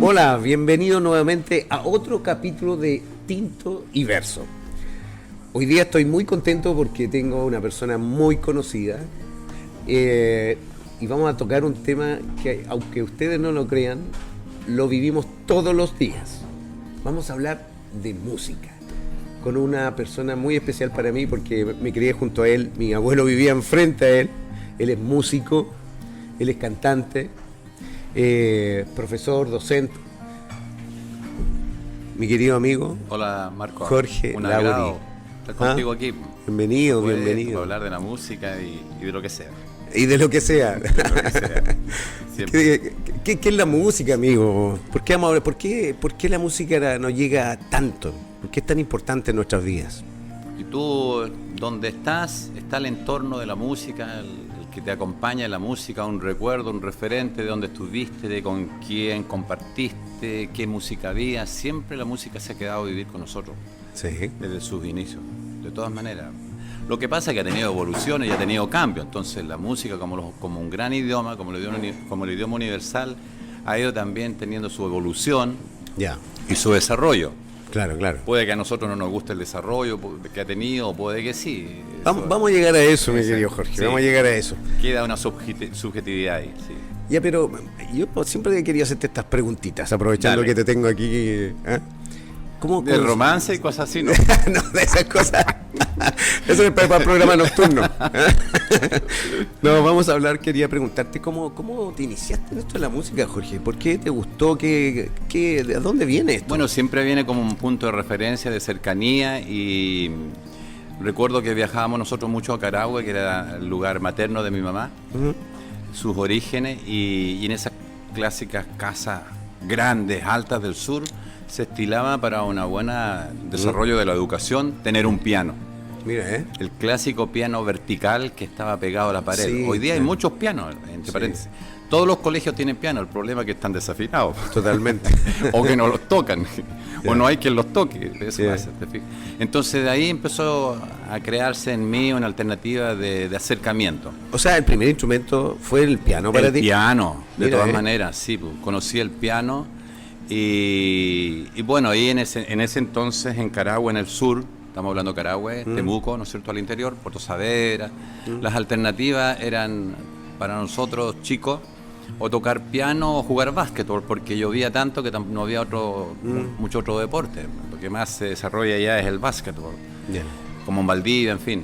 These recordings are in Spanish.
Hola, bienvenido nuevamente a otro capítulo de Tinto y Verso. Hoy día estoy muy contento porque tengo una persona muy conocida y vamos a tocar un tema que, aunque ustedes no lo crean, lo vivimos todos los días. Vamos a hablar de música con una persona muy especial para mí porque me crié junto a él, mi abuelo vivía enfrente a él, él es músico, él es cantante, profesor, docente. Mi querido amigo. Hola Marco. Jorge un Lauri. agrado estar contigo aquí. Bienvenido, Puedes bienvenido. hablar de la música y de lo que sea. Y de lo que sea. De lo que sea. Siempre. ¿Qué es la música, amigo? ¿Por qué, vamos a hablar? ¿Por qué la música nos llega tanto? ¿Por qué es tan importante en nuestras vidas? Y tú, donde estás, está el entorno de la música, el que te acompaña en la música, un recuerdo, un referente de dónde estuviste, de con quién compartiste, qué música había. Siempre la música se ha quedado a vivir con nosotros. Sí. Desde sus inicios, de todas maneras. Lo que pasa es que ha tenido evoluciones y ha tenido cambios. Entonces la música como un gran idioma, como el idioma universal, ha ido también teniendo su evolución y su desarrollo. Claro, claro. Puede que a nosotros no nos guste el desarrollo que ha tenido, puede que sí. Vamos a llegar a eso, mi querido Jorge, sí. Vamos a llegar a eso. Queda una subjetividad ahí, sí. Ya, pero yo siempre quería hacerte estas preguntitas, aprovechando que te tengo aquí. ¿Cómo de romance y cosas así, ¿no? No, de esas cosas. Eso es para el programa nocturno. No, vamos a hablar, quería preguntarte cómo te iniciaste en esto de la música, Jorge. ¿Por qué te gustó? ¿De dónde viene esto? Bueno, siempre viene como un punto de referencia, de cercanía, y recuerdo que viajábamos nosotros mucho a Carahue, que era el lugar materno de mi mamá, sus orígenes, y en esas clásicas casas grandes, altas del sur, se estilaba para un buen desarrollo de la educación tener un piano. Mira, el clásico piano vertical que estaba pegado a la pared. Sí, hoy día hay muchos pianos, entre paréntesis. Todos los colegios tienen piano, el problema es que están desafinados. Totalmente. O que no los tocan, o no hay quien los toque. Eso pasa, ¿te fijas? Entonces de ahí empezó a crearse en mí una alternativa de acercamiento. O sea, el primer instrumento fue el piano para ti. El piano, de todas maneras, sí. Pues, conocí el piano y bueno, ahí en ese entonces en Carahue, en el sur, estamos hablando de Carahue, Temuco, ¿no es cierto?, al interior, Puerto Saavedra. Las alternativas eran para nosotros chicos o tocar piano o jugar básquetbol, porque llovía tanto que no había mucho otro deporte. Lo que más se desarrolla allá es el básquetbol, como en Valdivia, en fin.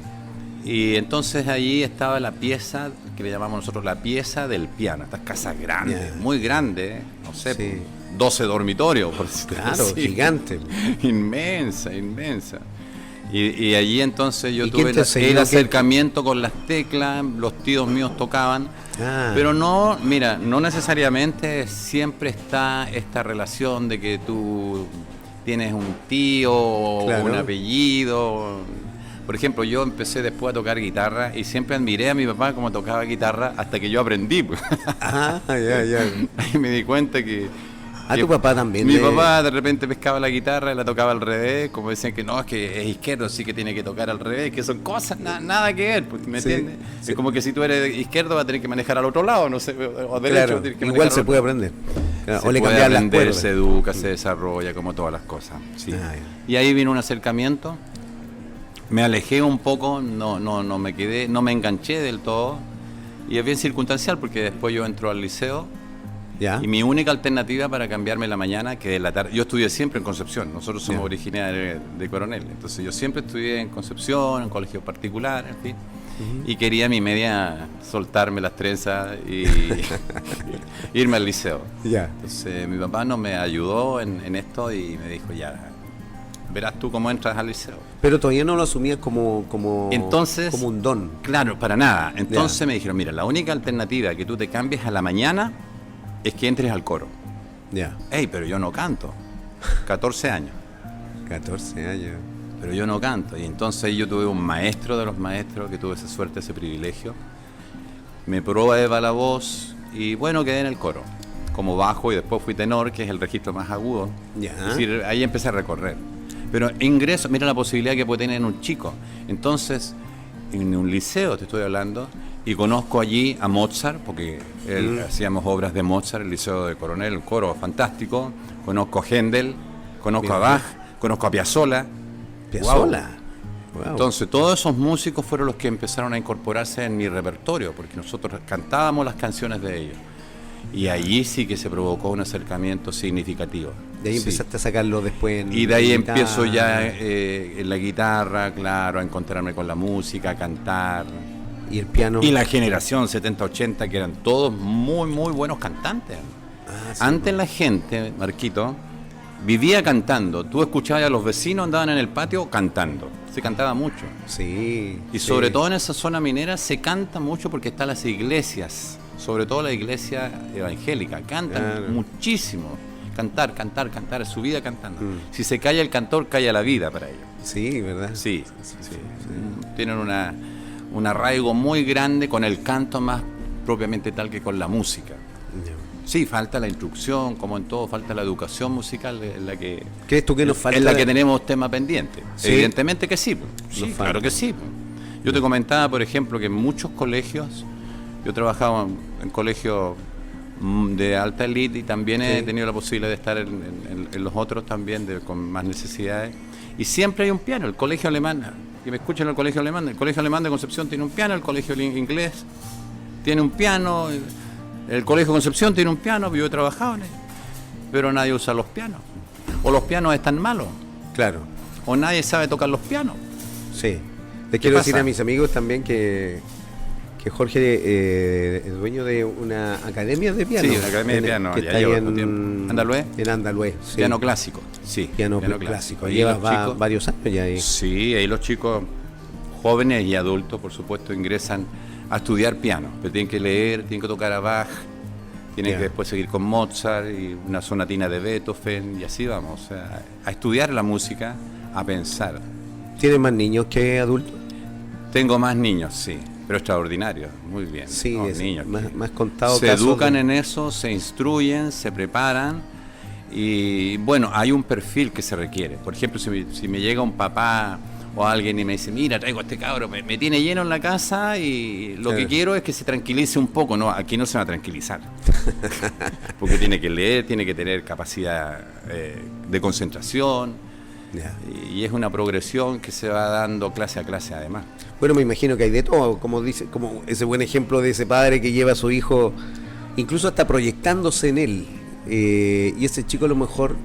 Y entonces allí estaba la pieza, que le llamamos nosotros la pieza del piano, estas casas grandes, muy grandes, no sé, 12 dormitorios, por decirlo así. Gigante. Inmensa. Y allí entonces yo tuve el acercamiento con las teclas, los tíos míos tocaban, pero no necesariamente siempre está esta relación de que tú tienes un tío o un apellido. Por ejemplo, yo empecé después a tocar guitarra y siempre admiré a mi papá cómo tocaba guitarra hasta que yo aprendí. Ahí me di cuenta que tu papá también. Mi papá de repente pescaba la guitarra y la tocaba al revés, como decían que no, es que es izquierdo, así que tiene que tocar al revés, que son cosas nada que ver, ¿me entiendes? Es como que si tú eres izquierdo vas a tener que manejar al otro lado, no sé, o derecho. Claro, igual se puede aprender. O le puede aprender, se educa, se desarrolla, como todas las cosas. Sí. Y ahí vino un acercamiento, me alejé un poco, no me quedé, no me enganché del todo, y es bien circunstancial porque después yo entro al liceo. Y mi única alternativa para cambiarme la mañana, que de la tarde, yo estudié siempre en Concepción, nosotros somos originarios de Coronel, entonces yo siempre estudié en Concepción, en colegio particular, en fin, y quería mi media soltarme las trenzas y irme al liceo. Entonces mi papá no me ayudó en esto y me dijo, verás tú cómo entras al liceo. Pero todavía no lo asumías como un don. Claro, para nada. Entonces me dijeron, mira, la única alternativa que tú te cambies a la mañana es que entres al coro. Ey, pero yo no canto. 14 años. 14 años. Pero yo no canto. Y entonces yo tuve un maestro de los maestros que tuve esa suerte, ese privilegio. Me prueba la voz y bueno, quedé en el coro. Como bajo y después fui tenor, que es el registro más agudo. Es decir, ahí empecé a recorrer. Pero ingreso, mira la posibilidad que puede tener un chico. Entonces, en un liceo, te estoy hablando, y conozco allí a Mozart, porque hacíamos obras de Mozart, el Liceo de Coronel, un coro fantástico. Conozco a Händel, conozco a Bach, conozco a Piazzolla. Piazzolla. Wow. Entonces, todos esos músicos fueron los que empezaron a incorporarse en mi repertorio, porque nosotros cantábamos las canciones de ellos. Y allí sí que se provocó un acercamiento significativo. De ahí empezaste a sacarlo después y de ahí empiezo ya en la guitarra, claro, a encontrarme con la música, a cantar. Y el piano. Y la generación 70-80, que eran todos muy, muy buenos cantantes. Sí, antes la gente, Marquito, vivía cantando. Tú escuchabas a los vecinos, andaban en el patio cantando. Se cantaba mucho. Sí. Y sobre todo en esa zona minera se canta mucho porque están las iglesias, sobre todo la iglesia evangélica. Cantan muchísimo. Cantar, es su vida cantando. Si se calla el cantor, calla la vida para ellos. Sí, ¿verdad? Sí. Tienen un arraigo muy grande con el canto más propiamente tal que con la música. Sí, falta la instrucción, como en todo, falta la educación musical, en la que... ¿Crees tú que nos falta? En la que tenemos tema pendiente. ¿Sí? Evidentemente que sí. Sí, claro que sí. Yo te comentaba, por ejemplo, que en muchos colegios, yo trabajaba en colegios de alta élite y también he tenido la posibilidad de estar en los otros también, con más necesidades. Y siempre hay un piano. El colegio alemán, que me escuchan el colegio alemán de Concepción tiene un piano, el colegio inglés tiene un piano... El Colegio Concepción tiene un piano, yo he trabajado en él, pero nadie usa los pianos. O los pianos están malos. Claro. O nadie sabe tocar los pianos. Sí. Les quiero decir a mis amigos también que Jorge es dueño de una academia de piano. Sí, una academia de piano. Que está ahí en Andaluz. En Andaluz, sí. Piano clásico. Sí. Piano clásico. Llevas varios años ya ahí. Sí, ahí los chicos jóvenes y adultos, por supuesto, ingresan a estudiar piano, pero tienen que leer, tienen que tocar a Bach, tienen que después seguir con Mozart y una sonatina de Beethoven y así vamos, o sea, a estudiar la música, a pensar. ¿Tienes más niños que adultos? Tengo más niños, sí, pero extraordinarios, muy bien. Sí, niños más contado. Se educan en eso, se instruyen, se preparan y bueno, hay un perfil que se requiere. Por ejemplo, si me llega un papá o alguien y me dice, mira, traigo a este cabro, me tiene lleno en la casa y lo que quiero es que se tranquilice un poco. No, aquí no se va a tranquilizar. Porque tiene que leer, tiene que tener capacidad de concentración. Y es una progresión que se va dando clase a clase además. Bueno, me imagino que hay de todo, como ese buen ejemplo de ese padre que lleva a su hijo, incluso hasta proyectándose en él. Y ese chico a lo mejor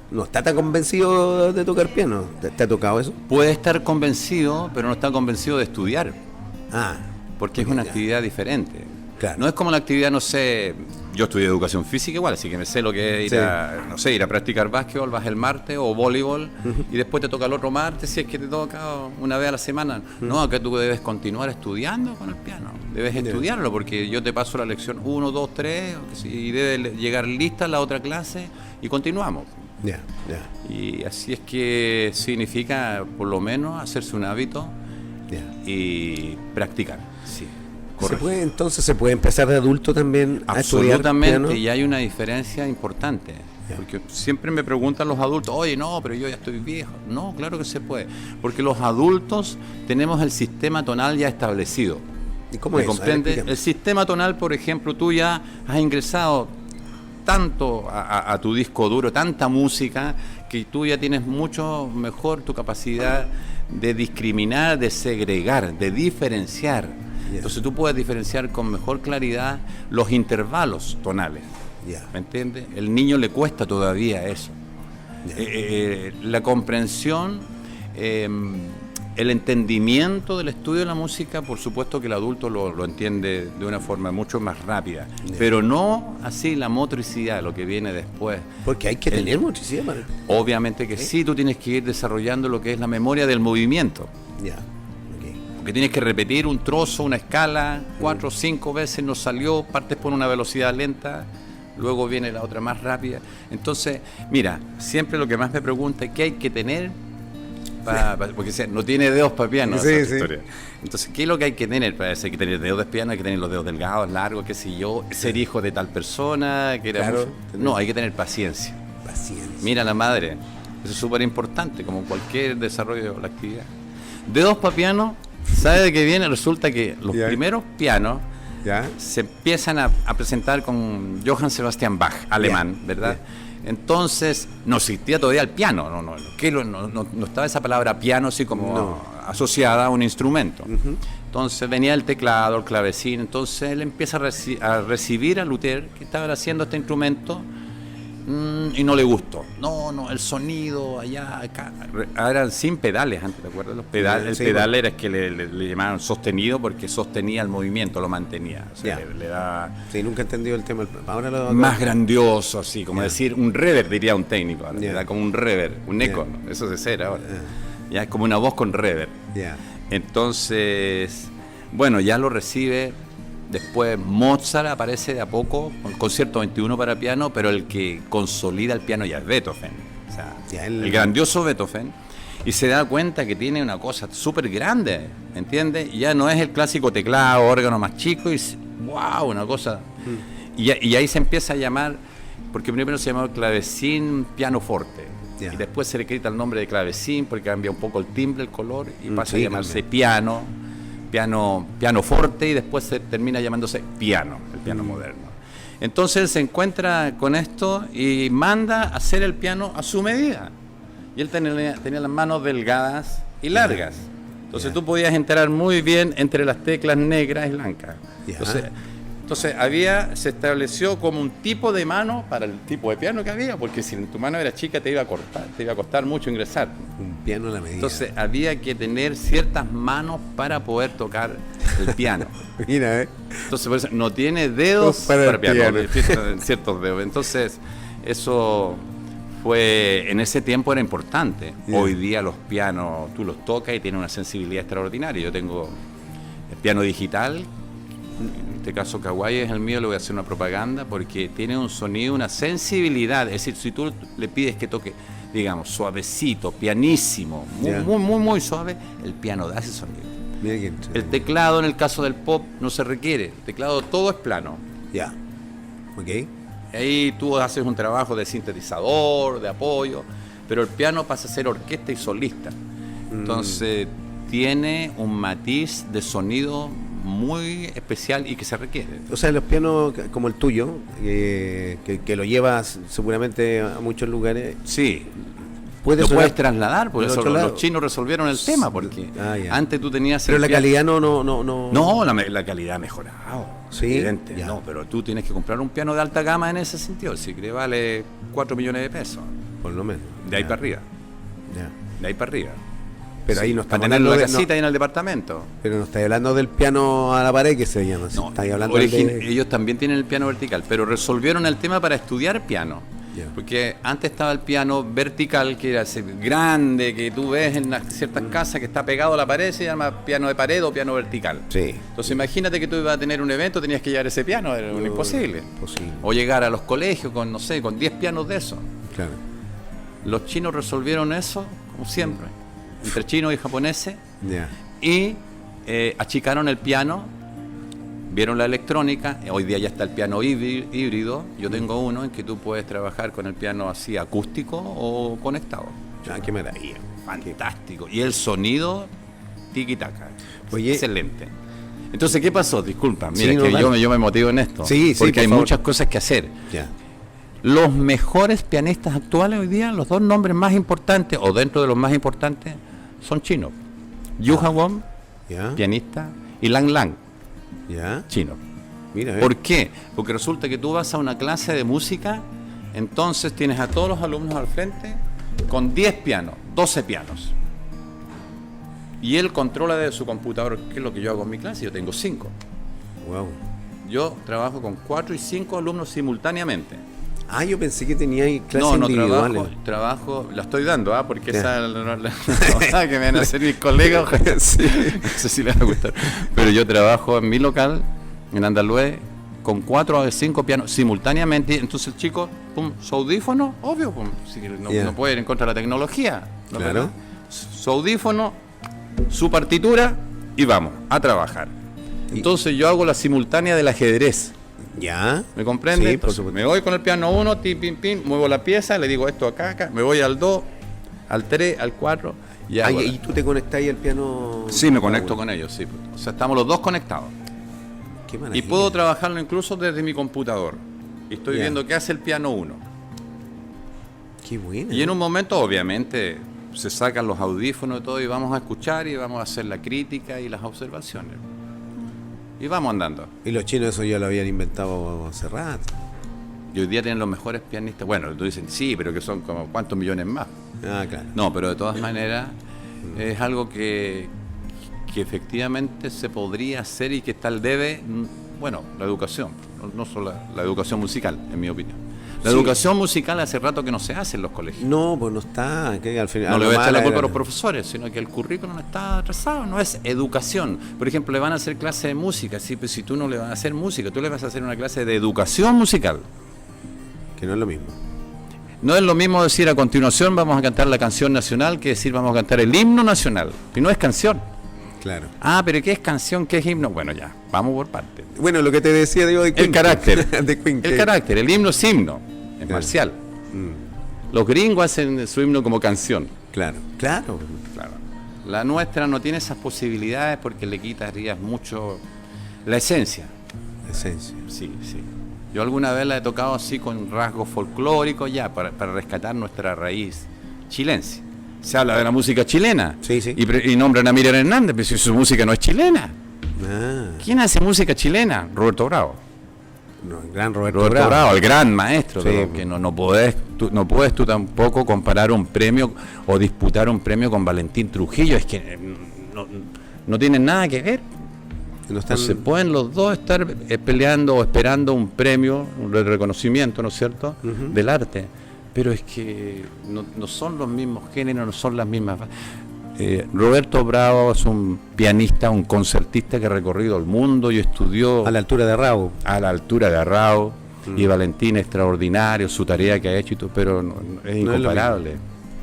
no está tan convencido de tocar piano. ¿Te ha tocado eso? Puede estar convencido, pero no está convencido de estudiar. Porque es una actividad diferente. Claro. No es como la actividad, no sé, yo estudié educación física igual, así que me sé lo que es ir a practicar básquetbol, vas el martes o voleibol, y después te toca el otro martes, si es que te toca una vez a la semana. No, acá tú debes continuar estudiando con el piano, debes estudiarlo, porque yo te paso la lección 1, 2, 3, y debe llegar lista la otra clase, y continuamos. Y así es que significa, por lo menos, hacerse un hábito y practicar. Sí. Entonces se puede empezar de adulto también a estudiar piano. Absolutamente, y hay una diferencia importante. Porque siempre me preguntan los adultos, oye, no, pero yo ya estoy viejo. No, claro que se puede. Porque los adultos tenemos el sistema tonal ya establecido. ¿Y cómo es eso? ¿Comprende? El sistema tonal, por ejemplo, tú ya has ingresado tanto a tu disco duro, tanta música, que tú ya tienes mucho mejor tu capacidad de discriminar, de segregar, de diferenciar. Entonces tú puedes diferenciar con mejor claridad los intervalos tonales. ¿Me entiendes? El niño le cuesta todavía eso. La comprensión, el entendimiento del estudio de la música, por supuesto que el adulto lo entiende de una forma mucho más rápida, pero no así la motricidad, lo que viene después. Porque hay que tener motricidad. Obviamente que sí, tú tienes que ir desarrollando lo que es la memoria del movimiento. Que tienes que repetir un trozo, una escala, 4 o 5 veces, no salió, partes por una velocidad lenta, luego viene la otra más rápida. Entonces, mira, siempre lo que más me pregunta es qué hay que tener, porque no tiene dedos para piano. Historia. Entonces, ¿qué es lo que hay que tener? Para eso hay que tener dedos de piano, hay que tener los dedos delgados, largos, qué sé yo, ser hijo de tal persona, que era no, hay que tener paciencia. Mira la madre, eso es súper importante, como cualquier desarrollo de la actividad. Dedos para piano, ¿Sabe de qué viene? Resulta que los primeros pianos se empiezan a presentar con Johann Sebastian Bach, alemán, ¿verdad? Entonces, no existía todavía el piano, no estaba esa palabra piano así como asociada a un instrumento. Entonces venía el teclado, el clavecín, entonces él empieza a recibir a Luthier que estaba haciendo este instrumento y no le gustó. No, el sonido allá, acá, eran sin pedales antes, ¿te acuerdas? Los pedales, el pedal era que le llamaban sostenido porque sostenía el movimiento, lo mantenía. O sea, le da... Sí, nunca he entendido el tema. Ahora más grandioso, así, como decir, un reverb, diría un técnico. Ahora, le da como un reverb, un eco, ¿no? Eso es ser ahora. Ya es como una voz con reverb. Entonces, bueno, ya lo recibe. Después Mozart aparece de a poco con el concierto 21 para piano, pero el que consolida el piano ya es Beethoven, o sea, el grandioso Beethoven, y se da cuenta que tiene una cosa súper grande, ¿entiendes? Ya no es el clásico teclado, órgano más chico, y wow, una cosa. Y ahí se empieza a llamar, porque primero se llamaba clavecín pianoforte, y después se le quita el nombre de clavecín porque cambia un poco el timbre, el color, y pasa a llamarse piano forte, y después se termina llamándose piano, el piano moderno. Entonces él se encuentra con esto y manda a hacer el piano a su medida. Y él tenía las manos delgadas y largas. Entonces tú podías entrar muy bien entre las teclas negras y blancas. Entonces se estableció como un tipo de mano para el tipo de piano que había, porque si tu mano era chica te iba a costar mucho ingresar. Un piano a la medida. Entonces había que tener ciertas manos para poder tocar el piano. Mira, Entonces por eso no tiene dedos para piano. Ciertos dedos. Entonces eso fue, en ese tiempo era importante. Hoy día los pianos tú los tocas y tienen una sensibilidad extraordinaria. Yo tengo el piano digital. En este caso Kawai es el mío, le voy a hacer una propaganda porque tiene un sonido, una sensibilidad. Es decir, si tú le pides que toque, digamos, suavecito, pianísimo, muy suave, el piano da ese sonido. El teclado en el caso del pop no se requiere, el teclado todo es plano. Ahí tú haces un trabajo de sintetizador, de apoyo, pero el piano pasa a ser orquesta y solista. Entonces tiene un matiz de sonido muy especial y que se requiere. O sea, los pianos como el tuyo, que lo llevas seguramente a muchos lugares. Sí. Lo puedes trasladar, por eso los chinos resolvieron el tema, porque antes tú tenías... Pero la calidad no... No, la calidad ha mejorado. Sí. Evidente. No, pero tú tienes que comprar un piano de alta gama en ese sentido, si que vale 4 millones de pesos. Por lo menos. De ahí para arriba. De ahí para arriba. Pero ahí no está para tener la casita y en el departamento. Pero no estáis hablando del piano a la pared que se llama. No, estáis hablando ellos también tienen el piano vertical, pero resolvieron el tema para estudiar piano. Porque antes estaba el piano vertical, que era ese grande que tú ves en ciertas casas que está pegado a la pared, se llama piano de pared o piano vertical. Entonces imagínate que tú ibas a tener un evento, tenías que llevar ese piano, era imposible. O llegar a los colegios con, no sé, con 10 pianos de eso. Claro. Los chinos resolvieron eso, como siempre, entre chinos y japoneses, y achicaron el piano. Vieron la electrónica, hoy día ya está el piano híbrido, yo tengo uno en que tú puedes trabajar con el piano así acústico o conectado. Qué maravilla. Fantástico. Y el sonido, tiki-taka. Excelente. Entonces, ¿qué pasó? Disculpa, mira, yo me motivo en esto, porque hay muchas cosas que hacer. Los mejores pianistas actuales hoy día, los dos nombres más importantes, o dentro de los más importantes, son chinos. Yu Hawon, pianista, y Lang Lang. Chino. Mira, ¿por qué? Porque resulta que tú vas a una clase de música, entonces tienes a todos los alumnos al frente con 10 pianos, 12 pianos. Y él controla de su computador, que es lo que yo hago en mi clase, yo tengo 5. Wow. Yo trabajo con 4 y 5 alumnos simultáneamente. Yo pensé que tenía clases individuales. Trabajo, la estoy dando, porque esa la que me van a hacer mis colegas, no sé si les va a gustar. Pero yo trabajo en mi local, en Andaluz, con 4 o 5 pianos simultáneamente. Entonces el chico, su audífono, obvio, si no puede ir en contra de la tecnología. Claro. Su audífono, su partitura y vamos a trabajar. Entonces yo hago la simultánea del ajedrez. ¿Me comprende? Sí, por supuesto. Me voy con el piano 1, muevo la pieza, le digo esto acá, me voy al 2, al 3, al 4, Ya, ¿y tú te conectás al piano? Sí, me conecto con ellos, sí. O sea, estamos los dos conectados. Qué maravilla. Y puedo trabajarlo incluso desde mi computador. Y estoy viendo qué hace el piano 1. Qué bueno. Y en un momento, obviamente, se sacan los audífonos y todo, y vamos a escuchar y vamos a hacer la crítica y las observaciones. Y vamos andando. Y los chinos eso ya lo habían inventado hace rato. Y hoy día tienen los mejores pianistas. Bueno, tú dicen, sí, pero que son como ¿cuántos millones más? Ah, claro. No, pero de todas maneras es algo que efectivamente se podría hacer y que está al debe, bueno, la educación, no solo la educación musical, en mi opinión. La educación musical hace rato que no se hace en los colegios. No, pues no está. Que al final, no le voy a echar la culpa a los profesores, sino que el currículum está atrasado, no es educación. Por ejemplo, le van a hacer clase de música, ¿sí? Pues si tú no le vas a hacer música, tú le vas a hacer una clase de educación musical. Que no es lo mismo. No es lo mismo decir a continuación vamos a cantar la canción nacional que decir vamos a cantar el himno nacional. Y no es canción. Claro. Ah, pero ¿qué es canción? ¿Qué es himno? Bueno, ya, vamos por partes. Bueno, lo que te decía, digo, de el carácter. de el carácter, el himno es himno, es marcial. Los gringos hacen su himno como canción. Claro. La nuestra no tiene esas posibilidades porque le quitarías mucho la esencia. Sí. Yo alguna vez la he tocado así con rasgos folclóricos ya, para rescatar nuestra raíz chilense. Se habla de la música chilena. Sí. Y nombran a Miriam Hernández, pero si su música no es chilena. ¿Quién hace música chilena? Roberto Bravo. No, el gran Roberto Bravo, el gran maestro. Sí. Que no puedes tú tampoco comparar un premio o disputar un premio con Valentín Trujillo. Es que no tienen nada que ver. No se pueden los dos estar peleando o esperando un premio, un reconocimiento, ¿no es cierto?, del arte. Pero es que no son los mismos géneros, no son las mismas. Roberto Bravo es un pianista, un concertista que ha recorrido el mundo y estudió... A la altura de Rao. Y Valentín, extraordinario, su tarea que ha hecho, y todo, pero es incomparable.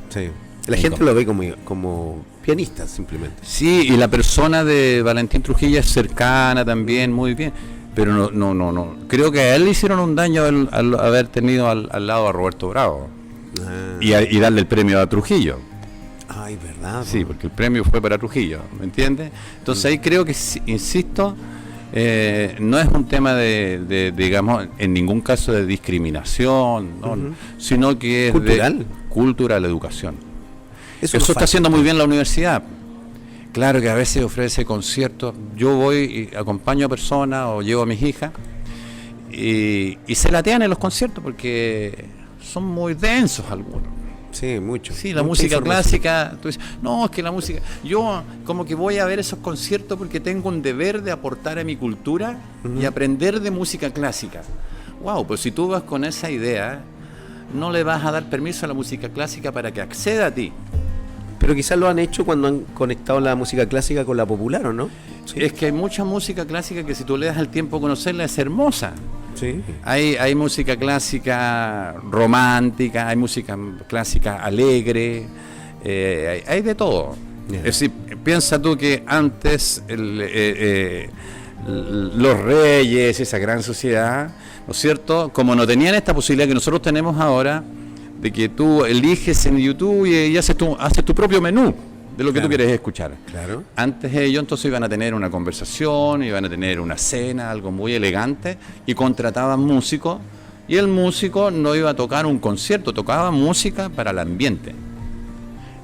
Sí. La gente lo ve como pianista, simplemente. Sí, y la persona de Valentín Trujillo es cercana también, muy bien. Pero no. Creo que a él le hicieron un daño al haber tenido al lado a Roberto Bravo. Y darle el premio a Trujillo. Ay, verdad. Sí, porque el premio fue para Trujillo, ¿me entiendes? Entonces ahí creo que, insisto, no es un tema de digamos, en ningún caso de discriminación, sino que es cultural, educación. Eso está haciendo muy bien la universidad. Claro que a veces ofrece conciertos, yo voy y acompaño a personas o llevo a mis hijas y se latean en los conciertos porque son muy densos algunos. Sí, mucho. Sí, la música clásica, tú dices, no, es que la música, yo como que voy a ver esos conciertos porque tengo un deber de aportar a mi cultura y aprender de música clásica. Wow, pues si tú vas con esa idea, no le vas a dar permiso a la música clásica para que acceda a ti. Pero quizás lo han hecho cuando han conectado la música clásica con la popular, ¿o no? Sí. Es que hay mucha música clásica que si tú le das el tiempo a conocerla es hermosa. Sí. Hay música clásica romántica, hay música clásica alegre, hay de todo. Yeah. Es decir, piensa tú que antes los reyes, esa gran sociedad, ¿no es cierto? Como no tenían esta posibilidad que nosotros tenemos ahora, de que tú eliges en YouTube y haces tu propio menú de lo que tú quieres escuchar. Claro. Antes ellos entonces iban a tener una conversación, iban a tener una cena, algo muy elegante, y contrataban músicos, y el músico no iba a tocar un concierto, tocaba música para el ambiente.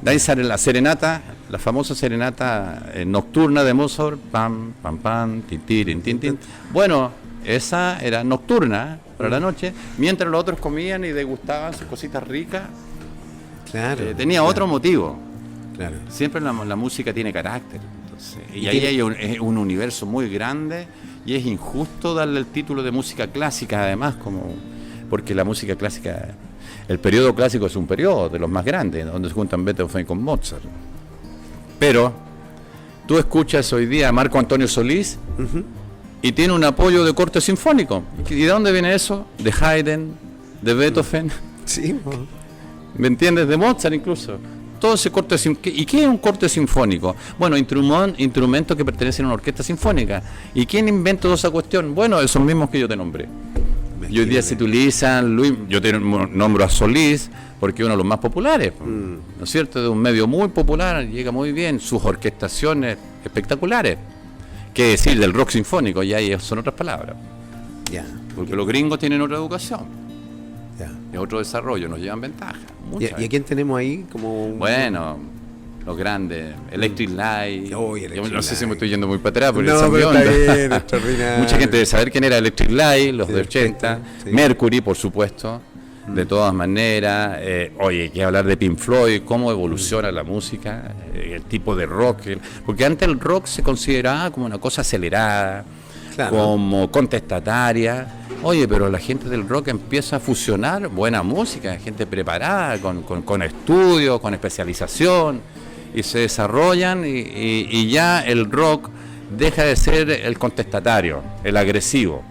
De ahí sale la serenata, la famosa serenata nocturna de Mozart, pam, pam, pam, tin, tin, tin, tin. Bueno, esa era nocturna, para la noche, mientras los otros comían y degustaban sus cositas ricas. Claro. Tenía otro motivo. Claro. Siempre la música tiene carácter. Entonces, y ahí hay un universo muy grande y es injusto darle el título de música clásica, además, porque la música clásica, el periodo clásico es un periodo de los más grandes, donde se juntan Beethoven con Mozart. Pero tú escuchas hoy día a Marco Antonio Solís y tiene un apoyo de corte sinfónico. ¿Y de dónde viene eso? De Haydn, de Beethoven. Sí. ¿Me entiendes? De Mozart incluso. Todo ese corte sinfónico. ¿Y qué es un corte sinfónico? Bueno, instrumentos que pertenecen a una orquesta sinfónica. ¿Y quién inventó toda esa cuestión? Bueno, esos mismos que yo te nombré. Y hoy día se utilizan, yo nombro a Solís, porque es uno de los más populares, ¿no es cierto? De un medio muy popular, llega muy bien, sus orquestaciones espectaculares. ¿Qué decir del rock sinfónico? Ya ahí son otras palabras. Porque los gringos tienen otra educación, es otro desarrollo, nos llevan ventaja. ¿Y a quién tenemos ahí? Bueno, los grandes, Electric Light. No sé si me estoy yendo muy para atrás, porque no, pero está bien, extraordinario. Mucha gente debe saber quién era Electric Light, los de 80, Mercury, por supuesto. De todas maneras, hay que hablar de Pink Floyd, cómo evoluciona la música, el tipo de rock, porque antes el rock se consideraba como una cosa acelerada, como contestataria. Oye, pero la gente del rock empieza a fusionar buena música, gente preparada, con estudios, con especialización, y se desarrollan, y ya el rock deja de ser el contestatario, el agresivo.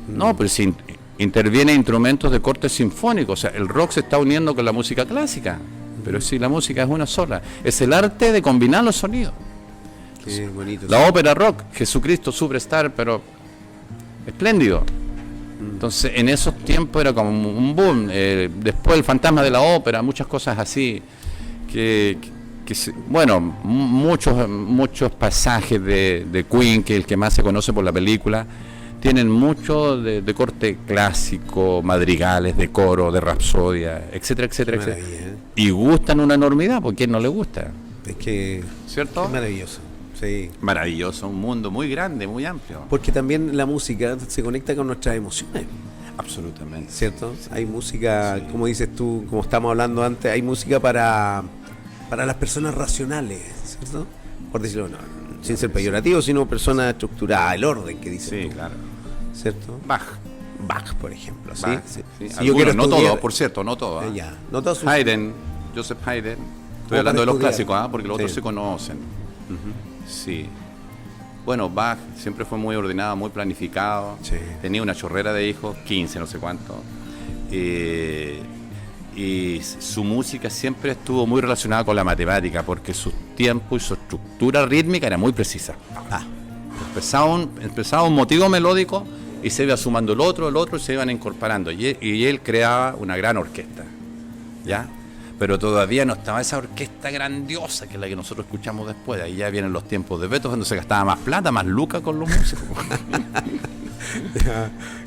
No, pero si interviene instrumentos de corte sinfónico, o sea, el rock se está uniendo con la música clásica, pero si la música es una sola, es el arte de combinar los sonidos. Qué bonito. La ópera rock, Jesucristo Superstar, pero espléndido. Entonces, en esos tiempos era como un boom. Después el fantasma de la ópera, muchas cosas así, bueno, muchos pasajes de Queen, que es el que más se conoce por la película, tienen mucho de corte clásico, madrigales, de coro, de rapsodia, etcétera, etcétera, etcétera. Y gustan una enormidad, porque ¿a quién no le gusta? Es que ¿cierto? Es maravilloso. Sí. Maravilloso, un mundo muy grande, muy amplio. Porque también la música se conecta con nuestras emociones. Absolutamente. ¿Cierto? Sí. Hay música, como dices tú, como estamos hablando antes, hay música para las personas racionales, ¿cierto? Por decirlo, sin ser peyorativo, sino personas estructuradas, el orden que dices tú. Sí, claro. ¿Cierto? Bach, por ejemplo. Bach, sí. Si yo quiero no todo, por cierto, no todo. No todos. Haydn, Joseph Haydn. Estoy hablando de los clásicos, porque los otros se conocen. Sí. Bueno, Bach siempre fue muy ordenado, muy planificado. Sí. Tenía una chorrera de hijos, 15, no sé cuánto. Y su música siempre estuvo muy relacionada con la matemática, porque su tiempo y su estructura rítmica era muy precisa. Empezaba un motivo melódico y se iba sumando el otro, y se iban incorporando. Y él creaba una gran orquesta, ¿ya? Pero todavía no estaba esa orquesta grandiosa que es la que nosotros escuchamos después. Ahí ya vienen los tiempos de Beethoven, donde se gastaba más plata, más lucas con los músicos.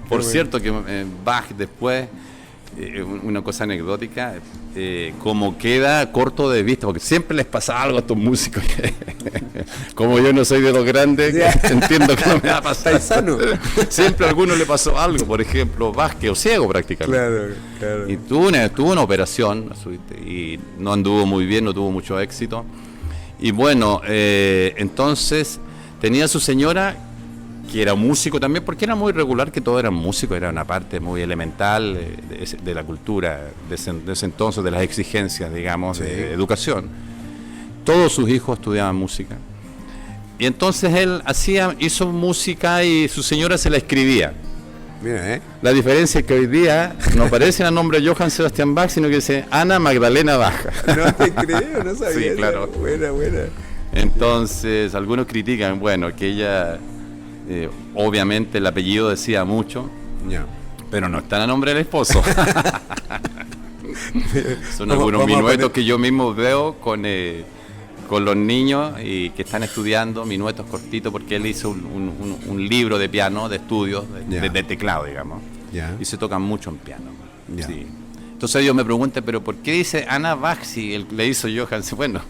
Por cierto, que Bach después, una cosa anecdótica, como queda corto de vista, porque siempre les pasa algo a estos músicos. Como yo no soy de los grandes, entiendo que no me va a pasar. Siempre a alguno le pasó algo, por ejemplo, Bach quedó ciego prácticamente. Claro. Y tuvo una operación y no anduvo muy bien, no tuvo mucho éxito. Y bueno, entonces tenía su señora, que era músico también, porque era muy regular que todos eran músicos, era una parte muy elemental de la cultura de ese entonces, de las exigencias, digamos, de educación. Todos sus hijos estudiaban música. Y entonces él hizo música y su señora se la escribía. Mira, La diferencia es que hoy día no aparece el nombre Johann Sebastian Bach, sino que dice Ana Magdalena Bach. No te creo, no sabía. Sí, claro. Buena. Entonces, algunos critican, bueno, que ella... obviamente el apellido decía mucho, pero no está a nombre del esposo. Son algunos minuetos que yo mismo veo con los niños y que están estudiando, minuetos cortitos, porque él hizo un libro de piano, de estudios, de teclado, digamos, y se tocan mucho en piano. Sí. Entonces ellos me preguntan, pero ¿por qué dice Ana Bach si él le hizo Johann? Bueno...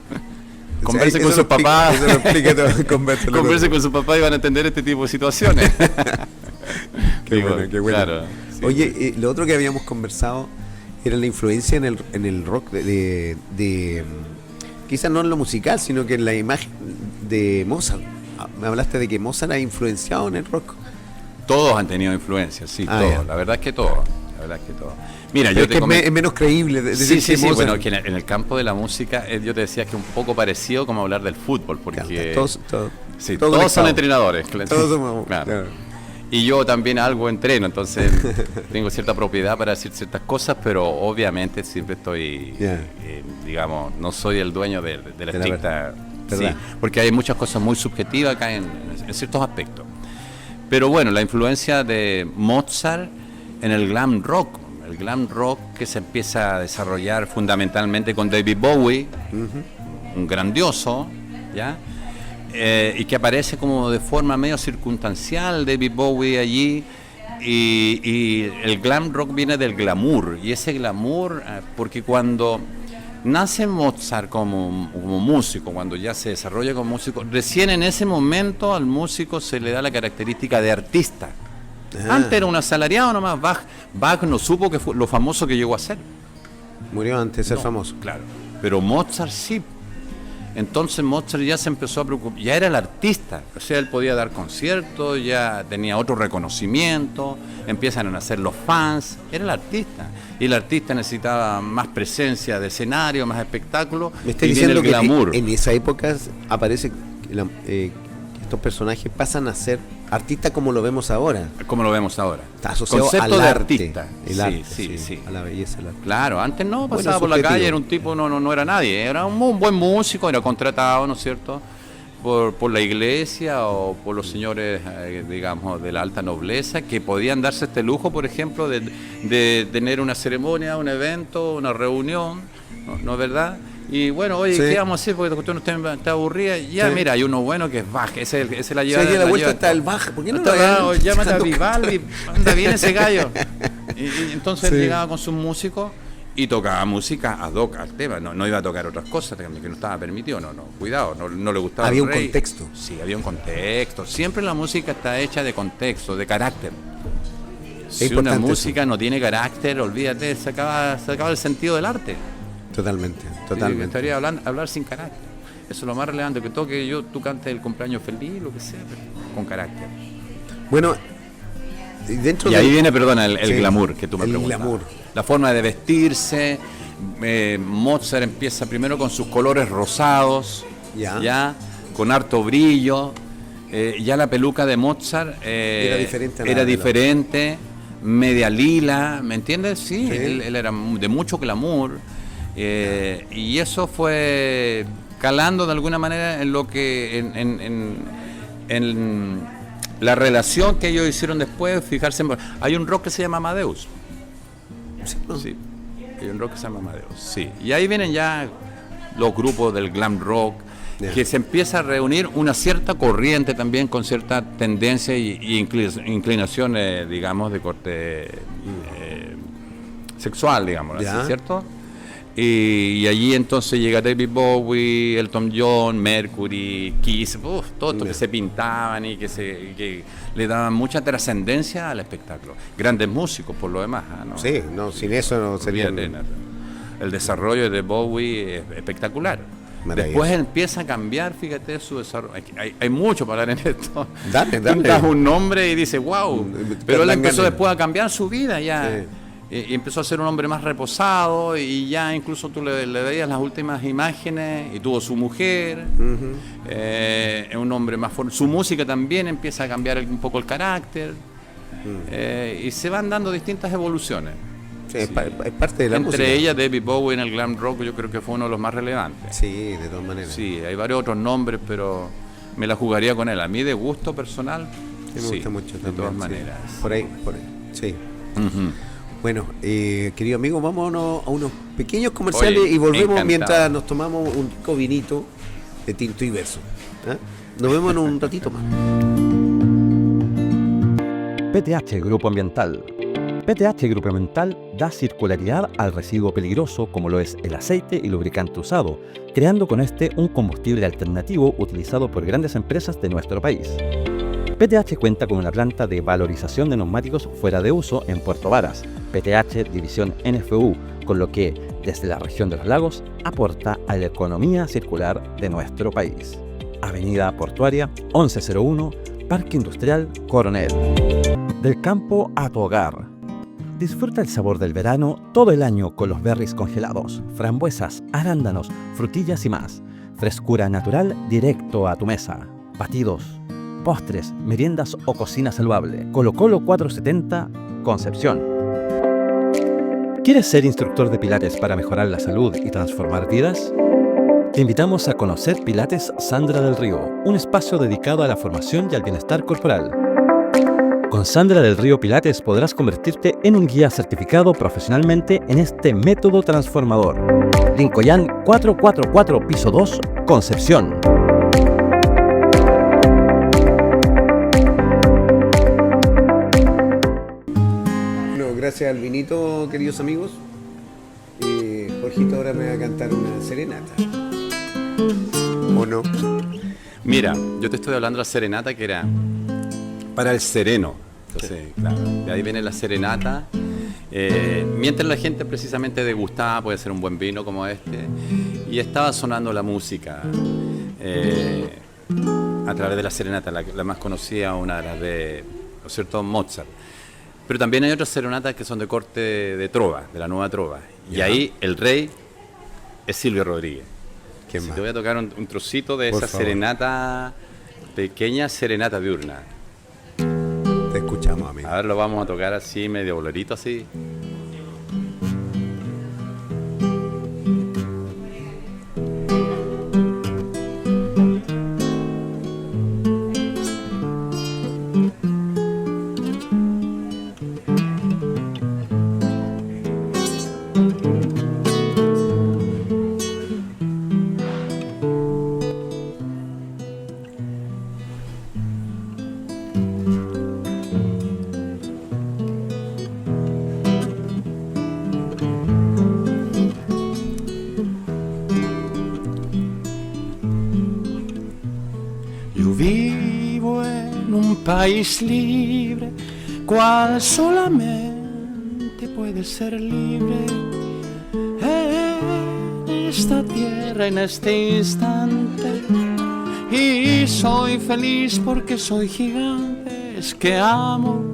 Converse con su papá. Converse con su papá y van a entender este tipo de situaciones. Qué bueno. Claro, sí. Oye, lo otro que habíamos conversado era la influencia en el rock de quizás no en lo musical, sino que en la imagen de Mozart. Me hablaste de que Mozart ha influenciado en el rock. Todos han tenido influencia, sí, todos. La verdad es que todos. Mira, yo es menos creíble decir sí, bueno, que en el campo de la música yo te decía que es un poco parecido como hablar del fútbol, porque todos son entrenadores. Todos somos, claro. Y yo también algo entreno, entonces tengo cierta propiedad para decir ciertas cosas, pero obviamente siempre estoy, digamos, no soy el dueño de la estricta... Sí, porque hay muchas cosas muy subjetivas acá en ciertos aspectos. Pero bueno, la influencia de Mozart en el glam rock. El glam rock que se empieza a desarrollar fundamentalmente con David Bowie, un grandioso, ¿ya? Y que aparece como de forma medio circunstancial David Bowie allí, y el glam rock viene del glamour, y ese glamour, porque cuando nace Mozart como músico, cuando ya se desarrolla como músico, recién en ese momento al músico se le da la característica de artista. Antes era un asalariado nomás. Bach no supo que fue lo famoso que llegó a ser. Murió antes de ser famoso. Claro, pero Mozart sí. Entonces Mozart ya se empezó a preocupar, ya era el artista, o sea, él podía dar conciertos, ya tenía otro reconocimiento, empiezan a nacer los fans, era el artista, y el artista necesitaba más presencia de escenario, más espectáculo, me está diciendo que en esa época aparece estos personajes pasan a ser artistas como lo vemos ahora. Como lo vemos ahora. Está asociado concepto al de arte, artista. Sí. A la belleza del arte. Claro, antes no pasaba por la calle, era un tipo, no era nadie, era un buen músico, era contratado, ¿no es cierto?, por la iglesia o por los señores, digamos, de la alta nobleza, que podían darse este lujo, por ejemplo, de tener una ceremonia, un evento, una reunión, ¿no es verdad? Y bueno, oye, ¿qué vamos a hacer? Porque la cuestión está aburrida. Ya, mira, hay uno bueno que es Bach, ese la lleva. Sí, la vuelta está el Bach. ¿Por qué no lo llámate a Vivaldi, anda bien ese gallo. Y entonces llegaba con sus músicos y tocaba música ad hoc al tema. No iba a tocar otras cosas que no estaba permitido. Cuidado, no le gustaba. Había un contexto. Sí, había un contexto. Siempre la música está hecha de contexto, de carácter. Si una música no tiene carácter, olvídate, se acaba el sentido del arte. Totalmente. Me estaría hablar sin carácter. Eso es lo más relevante, que tú cantes el cumpleaños feliz, lo que sea, pero con carácter. Bueno, ahí viene, perdona, el glamour que tú me preguntas. Glamour. La forma de vestirse. Mozart empieza primero con sus colores rosados, ya con harto brillo. Ya la peluca de Mozart era diferente, media lila, ¿me entiendes? Sí. Él era de mucho glamour. Y eso fue calando de alguna manera en lo que en la relación que ellos hicieron después. Fijarse hay un rock que se llama Amadeus. Sí, hay un rock que se llama Amadeus, sí. Y ahí vienen ya los grupos del glam rock, que se empieza a reunir una cierta corriente también con cierta tendencia y inclinaciones, digamos, de corte sexual, digamos, ¿así, cierto? Y allí entonces llega David Bowie, Elton John, Mercury, Kiss, todos que se pintaban y que le daban mucha trascendencia al espectáculo. Grandes músicos por lo demás, ¿no? Sí, sin eso no sería... El desarrollo de Bowie es espectacular. Después empieza a cambiar, fíjate, su desarrollo. Hay mucho para hablar en esto. Dale. Tú das un nombre y dices, wow. Pero él empezó después a cambiar su vida ya. Sí. Y empezó a ser un hombre más reposado, y ya incluso tú le veías las últimas imágenes, y tuvo su mujer, un hombre más fuerte. Su música también empieza a cambiar un poco el carácter, y se van dando distintas evoluciones. Sí, es parte de la música. Entre ellas David Bowie en el glam rock, yo creo que fue uno de los más relevantes. Sí, de todas maneras. Sí, hay varios otros nombres, pero me la jugaría con él. A mí de gusto personal, me gusta mucho también, de todas maneras. Por ahí, sí. Bueno, querido amigo, vámonos a unos pequeños comerciales y volvemos encantado. Mientras nos tomamos un rico vinito de tinto y verso. Nos vemos en un ratito más. PTH Grupo Ambiental. PTH Grupo Ambiental da circularidad al residuo peligroso como lo es el aceite y lubricante usado, creando con este un combustible alternativo utilizado por grandes empresas de nuestro país. PTH cuenta con una planta de valorización de neumáticos fuera de uso en Puerto Varas, PTH División NFU, con lo que, desde la región de los lagos, aporta a la economía circular de nuestro país. Avenida Portuaria 1101, Parque Industrial Coronel. Del campo a tu hogar. Disfruta el sabor del verano todo el año con los berries congelados, frambuesas, arándanos, frutillas y más. Frescura natural directo a tu mesa. Batidos, postres, meriendas o cocina saludable. Colo Colo 470, Concepción. ¿Quieres ser instructor de Pilates para mejorar la salud y transformar vidas? Te invitamos a conocer Pilates Sandra del Río, un espacio dedicado a la formación y al bienestar corporal. Con Sandra del Río Pilates podrás convertirte en un guía certificado profesionalmente en este método transformador. Lincoln 444, piso 2, Concepción. Bueno, gracias al vinito, queridos amigos. Jorgito ahora me va a cantar una serenata. ¿O no? Mira, yo te estoy hablando de la serenata que era para el sereno. Entonces, claro, de ahí viene la serenata. Mientras la gente precisamente degustaba, puede ser un buen vino como este, y estaba sonando la música a través de la serenata, la más conocida, una de las de, ¿no es cierto?, Mozart. Pero también hay otras serenatas que son de corte de trova, de la nueva trova. Y ahí el rey es Silvio Rodríguez. Te voy a tocar un trocito de esa serenata, pequeña serenata diurna. Te escuchamos, amigo. A ver, lo vamos a tocar así, medio bolerito así. País libre, cual solamente puede ser libre en esta tierra, en este instante. Y soy feliz porque soy gigante, es que amo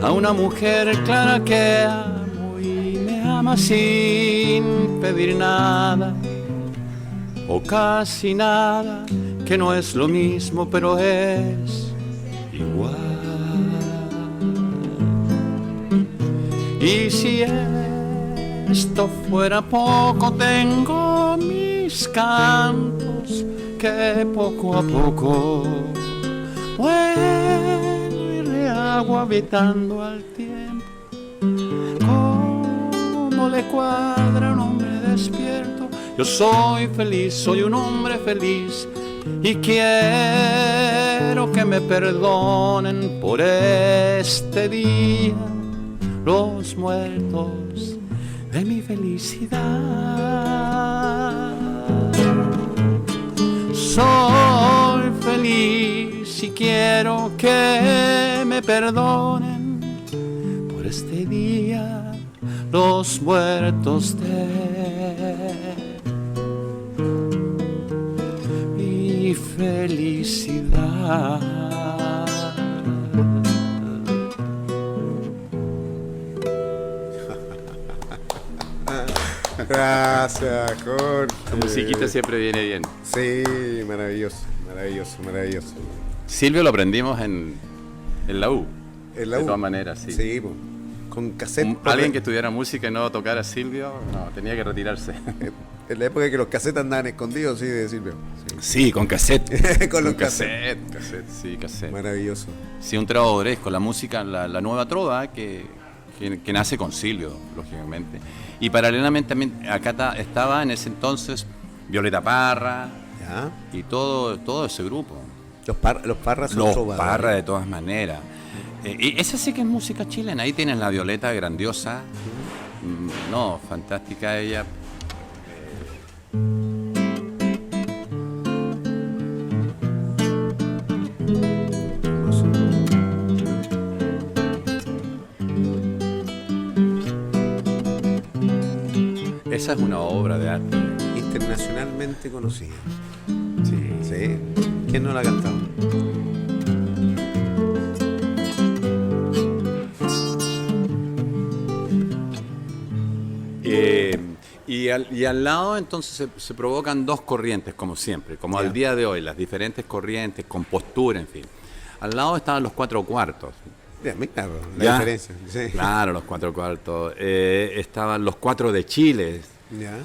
a una mujer clara que amo y me ama sin pedir nada o casi nada, que no es lo mismo pero es igual. Y si esto fuera poco, tengo mis cantos que poco a poco vuelvo y rehago habitando al tiempo. Como le cuadra a un hombre despierto, yo soy feliz, soy un hombre feliz. Y quiero que me perdonen por este día los muertos de mi felicidad. Soy feliz y quiero que me perdonen por este día los muertos de felicidad. Gracias, Jorge. La musiquita siempre viene bien. Sí, maravilloso, maravilloso, maravilloso. Silvio lo aprendimos en la U. En la U. De todas maneras, sí. Sí, pues. Con cassette. Alguien que estudiara música y no tocara Silvio, no, tenía que retirarse. En la época que los cassettes andaban escondidos, sí, de Silvio. Sí, con cassette. Con los cassette. Sí, cassette. Maravilloso. Sí, un trovadores, la música, la nueva trova que nace con Silvio, lógicamente. Y paralelamente también acá estaba en ese entonces Violeta Parra. ¿Ya? Y todo ese grupo. Los Parras son Los trovadores. Parra, de todas maneras. Y esa sí que es música chilena. Ahí tienes la Violeta, grandiosa. No, fantástica ella. Esa es una obra de arte. Internacionalmente conocida. Sí. Sí. ¿Quién no la ha cantado? Y al lado entonces se provocan dos corrientes, como siempre, como al día de hoy, las diferentes corrientes, con postura, en fin. Al lado estaban los cuatro cuartos. Claro, la diferencia. Sí. Claro, los cuatro cuartos. Estaban los cuatro de Chile. Ya.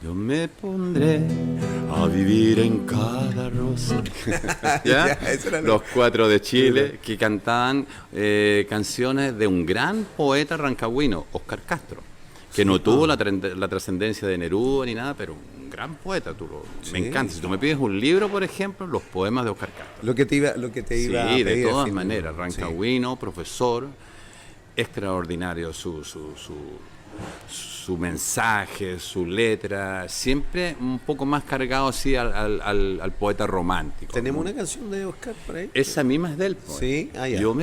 Yo Yo me pondré a vivir en cada rosa. ¿Ya? Los cuatro de Chile que cantaban canciones de un gran poeta rancagüino, Óscar Castro, que no tuvo la trascendencia de Neruda ni nada, pero un gran poeta. Me encanta. Si tú me pides un libro, por ejemplo, los poemas de Óscar Castro. Lo que te iba a pedir, de todas maneras. Rancagüino, profesor, extraordinario su mensaje, su letra, siempre un poco más cargado así al poeta romántico. ¿Tenemos una canción de Óscar por ahí? Esa misma es de él. Pues. Sí, ya. Yo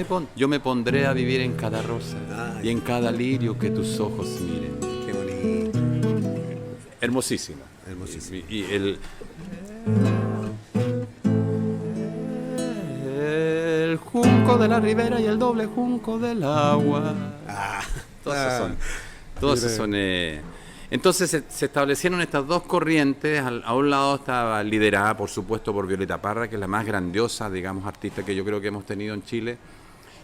me pondré a vivir en cada rosa y en cada lirio que tus ojos miren. Qué bonito. Hermosísimo. Y el junco de la ribera y el doble junco del agua. Todos son. Entonces se establecieron estas dos corrientes. A un lado estaba liderada, por supuesto, por Violeta Parra, que es la más grandiosa, digamos, artista que yo creo que hemos tenido en Chile.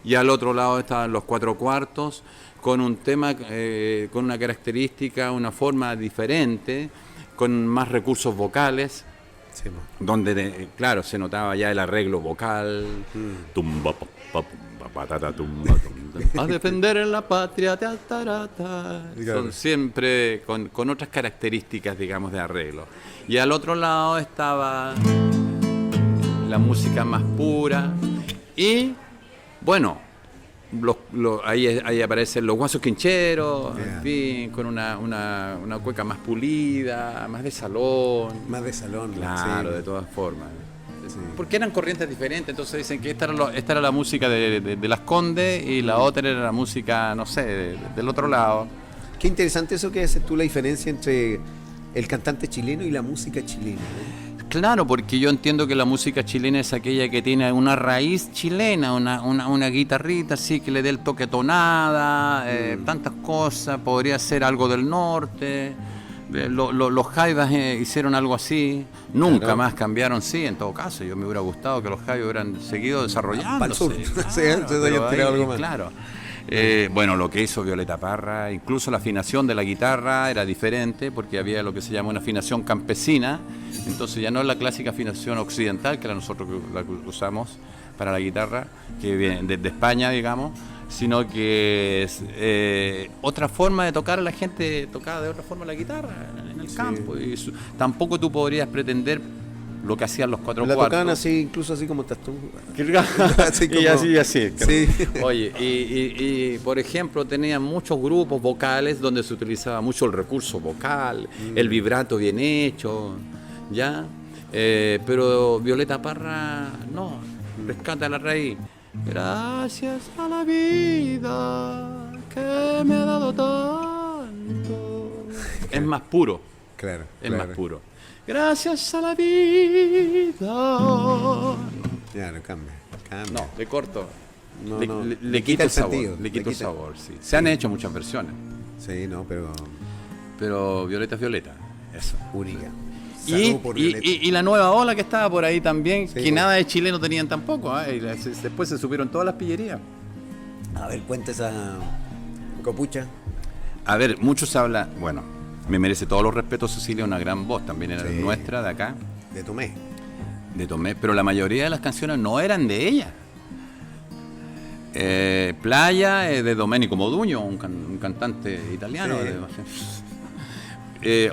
Y al otro lado estaban los Cuatro Cuartos, con un tema, con una característica, una forma diferente, con más recursos vocales. Sí, donde, claro, se notaba ya el arreglo vocal. Tumba, patata, tumba, a defender en la patria, tarata. Son siempre con otras características, digamos, de arreglo. Y al otro lado estaba la música más pura. Y, bueno, ahí aparecen los Guasos Quincheros, en fin, con una cueca más pulida, más de salón. Claro, de todas formas. Sí. Porque eran corrientes diferentes, entonces dicen que esta era la música de Las Condes y la otra era la música, no sé, del otro lado. Qué interesante eso que haces tú, la diferencia entre el cantante chileno y la música chilena, ¿eh? Claro, porque yo entiendo que la música chilena es aquella que tiene una raíz chilena, una guitarrita así que le dé el toque tonada, tantas cosas, podría ser algo del norte. Los Jaivas hicieron algo así, nunca más cambiaron, sí, en todo caso, yo me hubiera gustado que los Jaivas hubieran seguido desarrollándose. Claro. Bueno, lo que hizo Violeta Parra, incluso la afinación de la guitarra era diferente, porque había lo que se llama una afinación campesina, entonces ya no es la clásica afinación occidental, que nosotros la usamos para la guitarra, que viene de España, digamos, sino que es otra forma de tocar. A la gente tocaba de otra forma la guitarra en el campo, y tampoco tú podrías pretender lo que hacían los Cuatro Cuartos. La tocaban así, incluso así como estás tú. Así como... Y así. Sí. Oye, y por ejemplo, tenían muchos grupos vocales donde se utilizaba mucho el recurso vocal, el vibrato bien hecho, ¿ya? Pero Violeta Parra, no, rescata la raíz. Gracias a la vida que me ha dado tanto. Es más puro. Claro. Más puro. Gracias a la vida. Ya, no cambia. No, le corto. Le quita el sabor. Le quita el sabor, sí. Se han hecho muchas versiones. Sí, no, pero Violeta es Violeta. Eso. Única. Y la nueva ola que estaba por ahí también, sí, que nada de chileno tenían tampoco, ¿eh? Después se subieron todas las pillerías. A ver, cuenta esa copucha. A ver, mucho se habla, bueno, me merece todos los respetos Cecilia, una gran voz, también era nuestra, de acá. De Tomé, pero la mayoría de las canciones no eran de ella. Playa, de Domenico Modugno, un cantante italiano. Sí.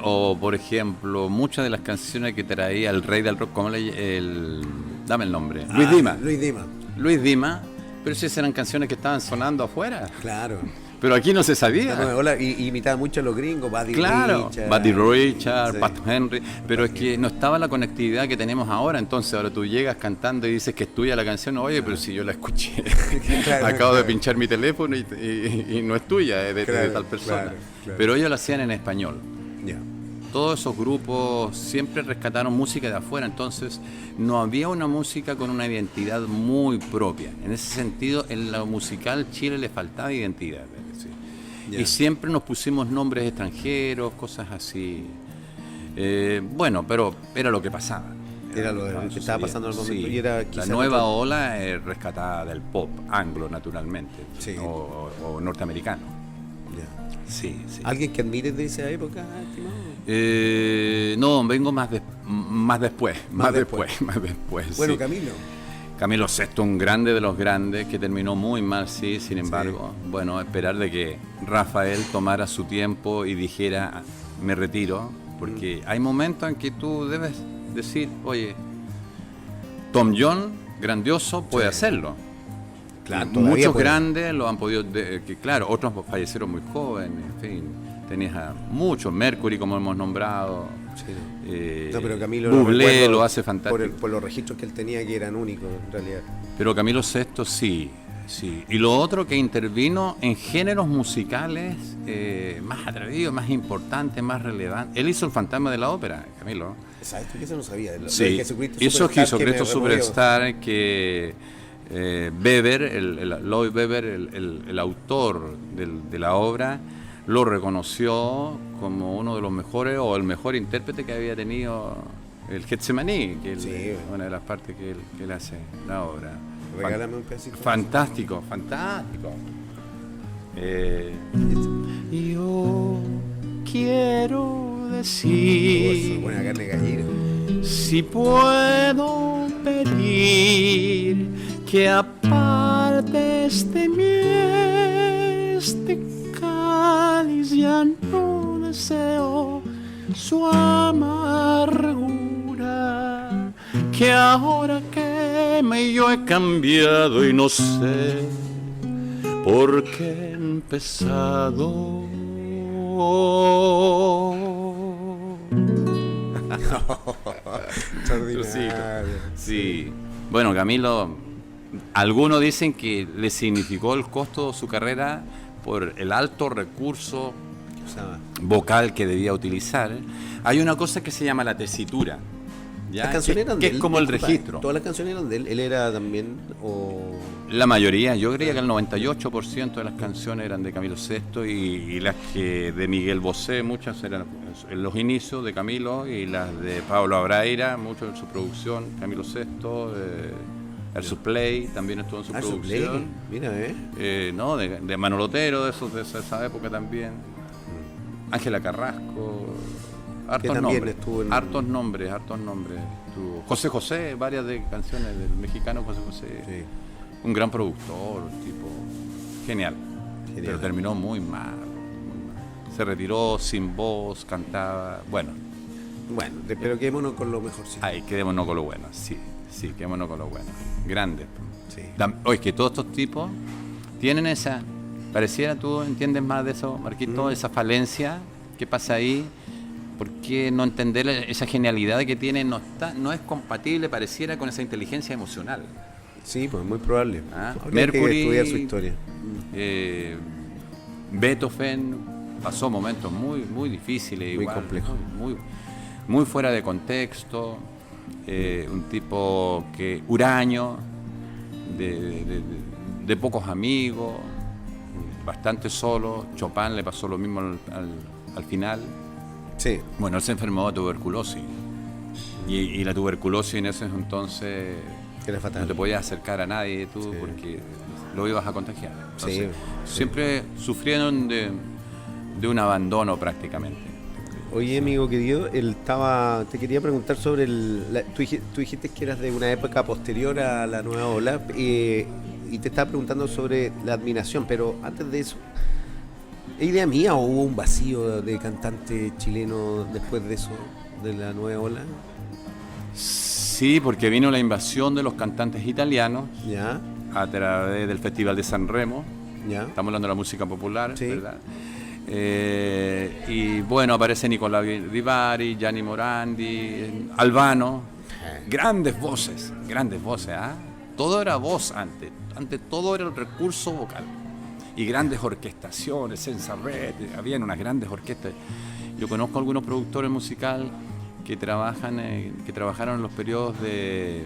O, por ejemplo, muchas de las canciones que traía el rey del rock, dame el nombre. Luis Dima, pero si esas eran canciones que estaban sonando afuera. Claro. Pero aquí no se sabía. Y imitaba mucho a los gringos, Buddy Richard, Pat Henry, pero es que no estaba la conectividad que tenemos ahora, entonces ahora tú llegas cantando y dices que es tuya la canción, oye, pero si yo la escuché, acabo de pinchar mi teléfono y no es tuya, es de tal persona. Claro. Pero ellos la hacían en español. Yeah. Todos esos grupos siempre rescataron música de afuera, entonces no había una música con una identidad muy propia. En ese sentido, en lo musical Chile le faltaba identidad. Yeah. Y siempre nos pusimos nombres extranjeros, cosas así. Bueno, pero era lo que pasaba. Era lo que estaba pasando en el momento. Sí. Y era la nueva ola rescatada del pop anglo, naturalmente, sí. o norteamericano. Yeah. Sí. ¿Alguien que admires de esa época, estimado? No, vengo más después. Bueno, sí. Camilo VI, un grande de los grandes, que terminó muy mal, sí, sin embargo, bueno, esperar de que Rafael tomara su tiempo y dijera, me retiro, porque hay momentos en que tú debes decir, oye, Tom John, grandioso, puede hacerlo. Claro, muchos grandes lo han podido, claro, otros fallecieron muy jóvenes, en fin, tenías a muchos, Mercury, como hemos nombrado. Sí. Pero Camilo Bublé lo hace fantástico. Por los registros que él tenía, que eran únicos en realidad. Pero Camilo VI sí. Y lo otro, que intervino en géneros musicales más atrevidos, más importantes, más relevantes. Él hizo El fantasma de la ópera, Camilo. ¿Sabes tú que eso no sabía? Sí, hizo Jesucristo Superstar, que Weber, Lloyd Webber, el autor de la obra, lo reconoció como uno de los mejores o el mejor intérprete que había tenido el Getsemaní, que es una de las partes que él hace la obra. Regálame un pedacito. Fantástico. Yo quiero decir, buena carne gallina. si puedo pedir que apartes de mí este cáliz, ya no deseo su amargura, que ahora que yo he cambiado y no sé por qué he empezado. Sí. Bueno, Camilo, algunos dicen que le significó el costo de su carrera por el alto recurso vocal que debía utilizar. Hay una cosa que se llama la tesitura, ¿ya? Las canciones eran de él, es como el registro. Todas las canciones eran de él. Él era también, la mayoría, yo creía que el 98% de las canciones eran de Camilo VI, y las que de Miguel Bosé, muchas eran en los inicios de Camilo, y las de Pablo Abraira, mucho en su producción. Camilo VI, el Suplay también estuvo en su producción. Mira, no, de Manolo Otero, de esa época también. Ángela Carrasco, hartos nombres. José José, varias de canciones del mexicano José José. Sí. Un gran productor, tipo genial. Pero terminó muy mal. Se retiró sin voz, cantaba. Bueno, pero quedémonos con lo mejor. Quedémonos con lo bueno, sí, quedémonos con lo bueno. Grande. Sí. Oye, que todos estos tipos tienen esa. Pareciera, tú entiendes más de eso, Marquito, esa falencia que pasa ahí. ¿Por qué no entender esa genialidad que tiene? No es compatible, pareciera, con esa inteligencia emocional. Sí, pues muy probable. Mercury, que estudiar su historia. Beethoven pasó momentos muy, muy difíciles, muy complejos, muy fuera de contexto. Un tipo que huraño, de pocos amigos, bastante solo. Chopin le pasó lo mismo al final. Sí. Bueno, él se enfermó de tuberculosis. Y la tuberculosis en ese entonces era fatal. No te podías acercar a nadie tú, porque lo ibas a contagiar. Entonces, siempre sufrieron de un abandono prácticamente. Oye, amigo querido, te quería preguntar sobre tú dijiste que eras de una época posterior a la nueva ola, y te estaba preguntando sobre la admiración, pero antes de eso, ¿es idea mía o hubo un vacío de cantante chileno después de eso, de la nueva ola? Sí, porque vino la invasión de los cantantes italianos a través del Festival de San Remo. Estamos hablando de la música popular, ¿verdad? Y bueno, aparece Nicolás Di, Gianni Morandi, Albano, grandes voces, Todo era voz antes todo era el recurso vocal. Y grandes orquestaciones, Sensarret, habían unas grandes orquestas. Yo conozco algunos productores musicales que trabajaron en los periodos de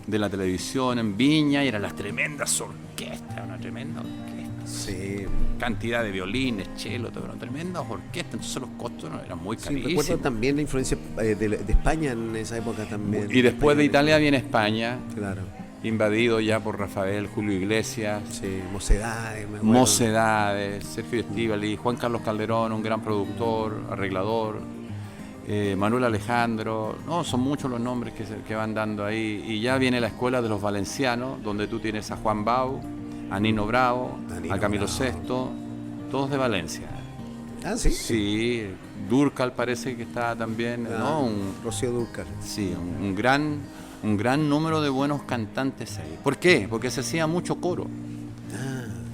la televisión en Viña, y eran las tremendas orquestas, una tremenda orquesta. Sí. Cantidad de violines, cello, todo, una tremenda orquesta, entonces los costos eran muy carísimos. Recuerdo también la influencia de España en esa época también. Y después de Italia viene España. Claro. invadido ya por Rafael, Julio Iglesias. Sí, Mocedades. Mocedades, Sergio Estíbaliz, Juan Carlos Calderón, un gran productor, arreglador, Manuel Alejandro. No, son muchos los nombres que van dando ahí. Y ya viene la escuela de los valencianos, donde tú tienes a Juan Bau, a Nino Bravo, a Camilo Sesto, todos de Valencia. Ah, sí. Sí, Dúrcal parece que está también, ¿no? Rocío Dúrcal. Sí, un gran número de buenos cantantes ahí. ¿Por qué? Porque se hacía mucho coro.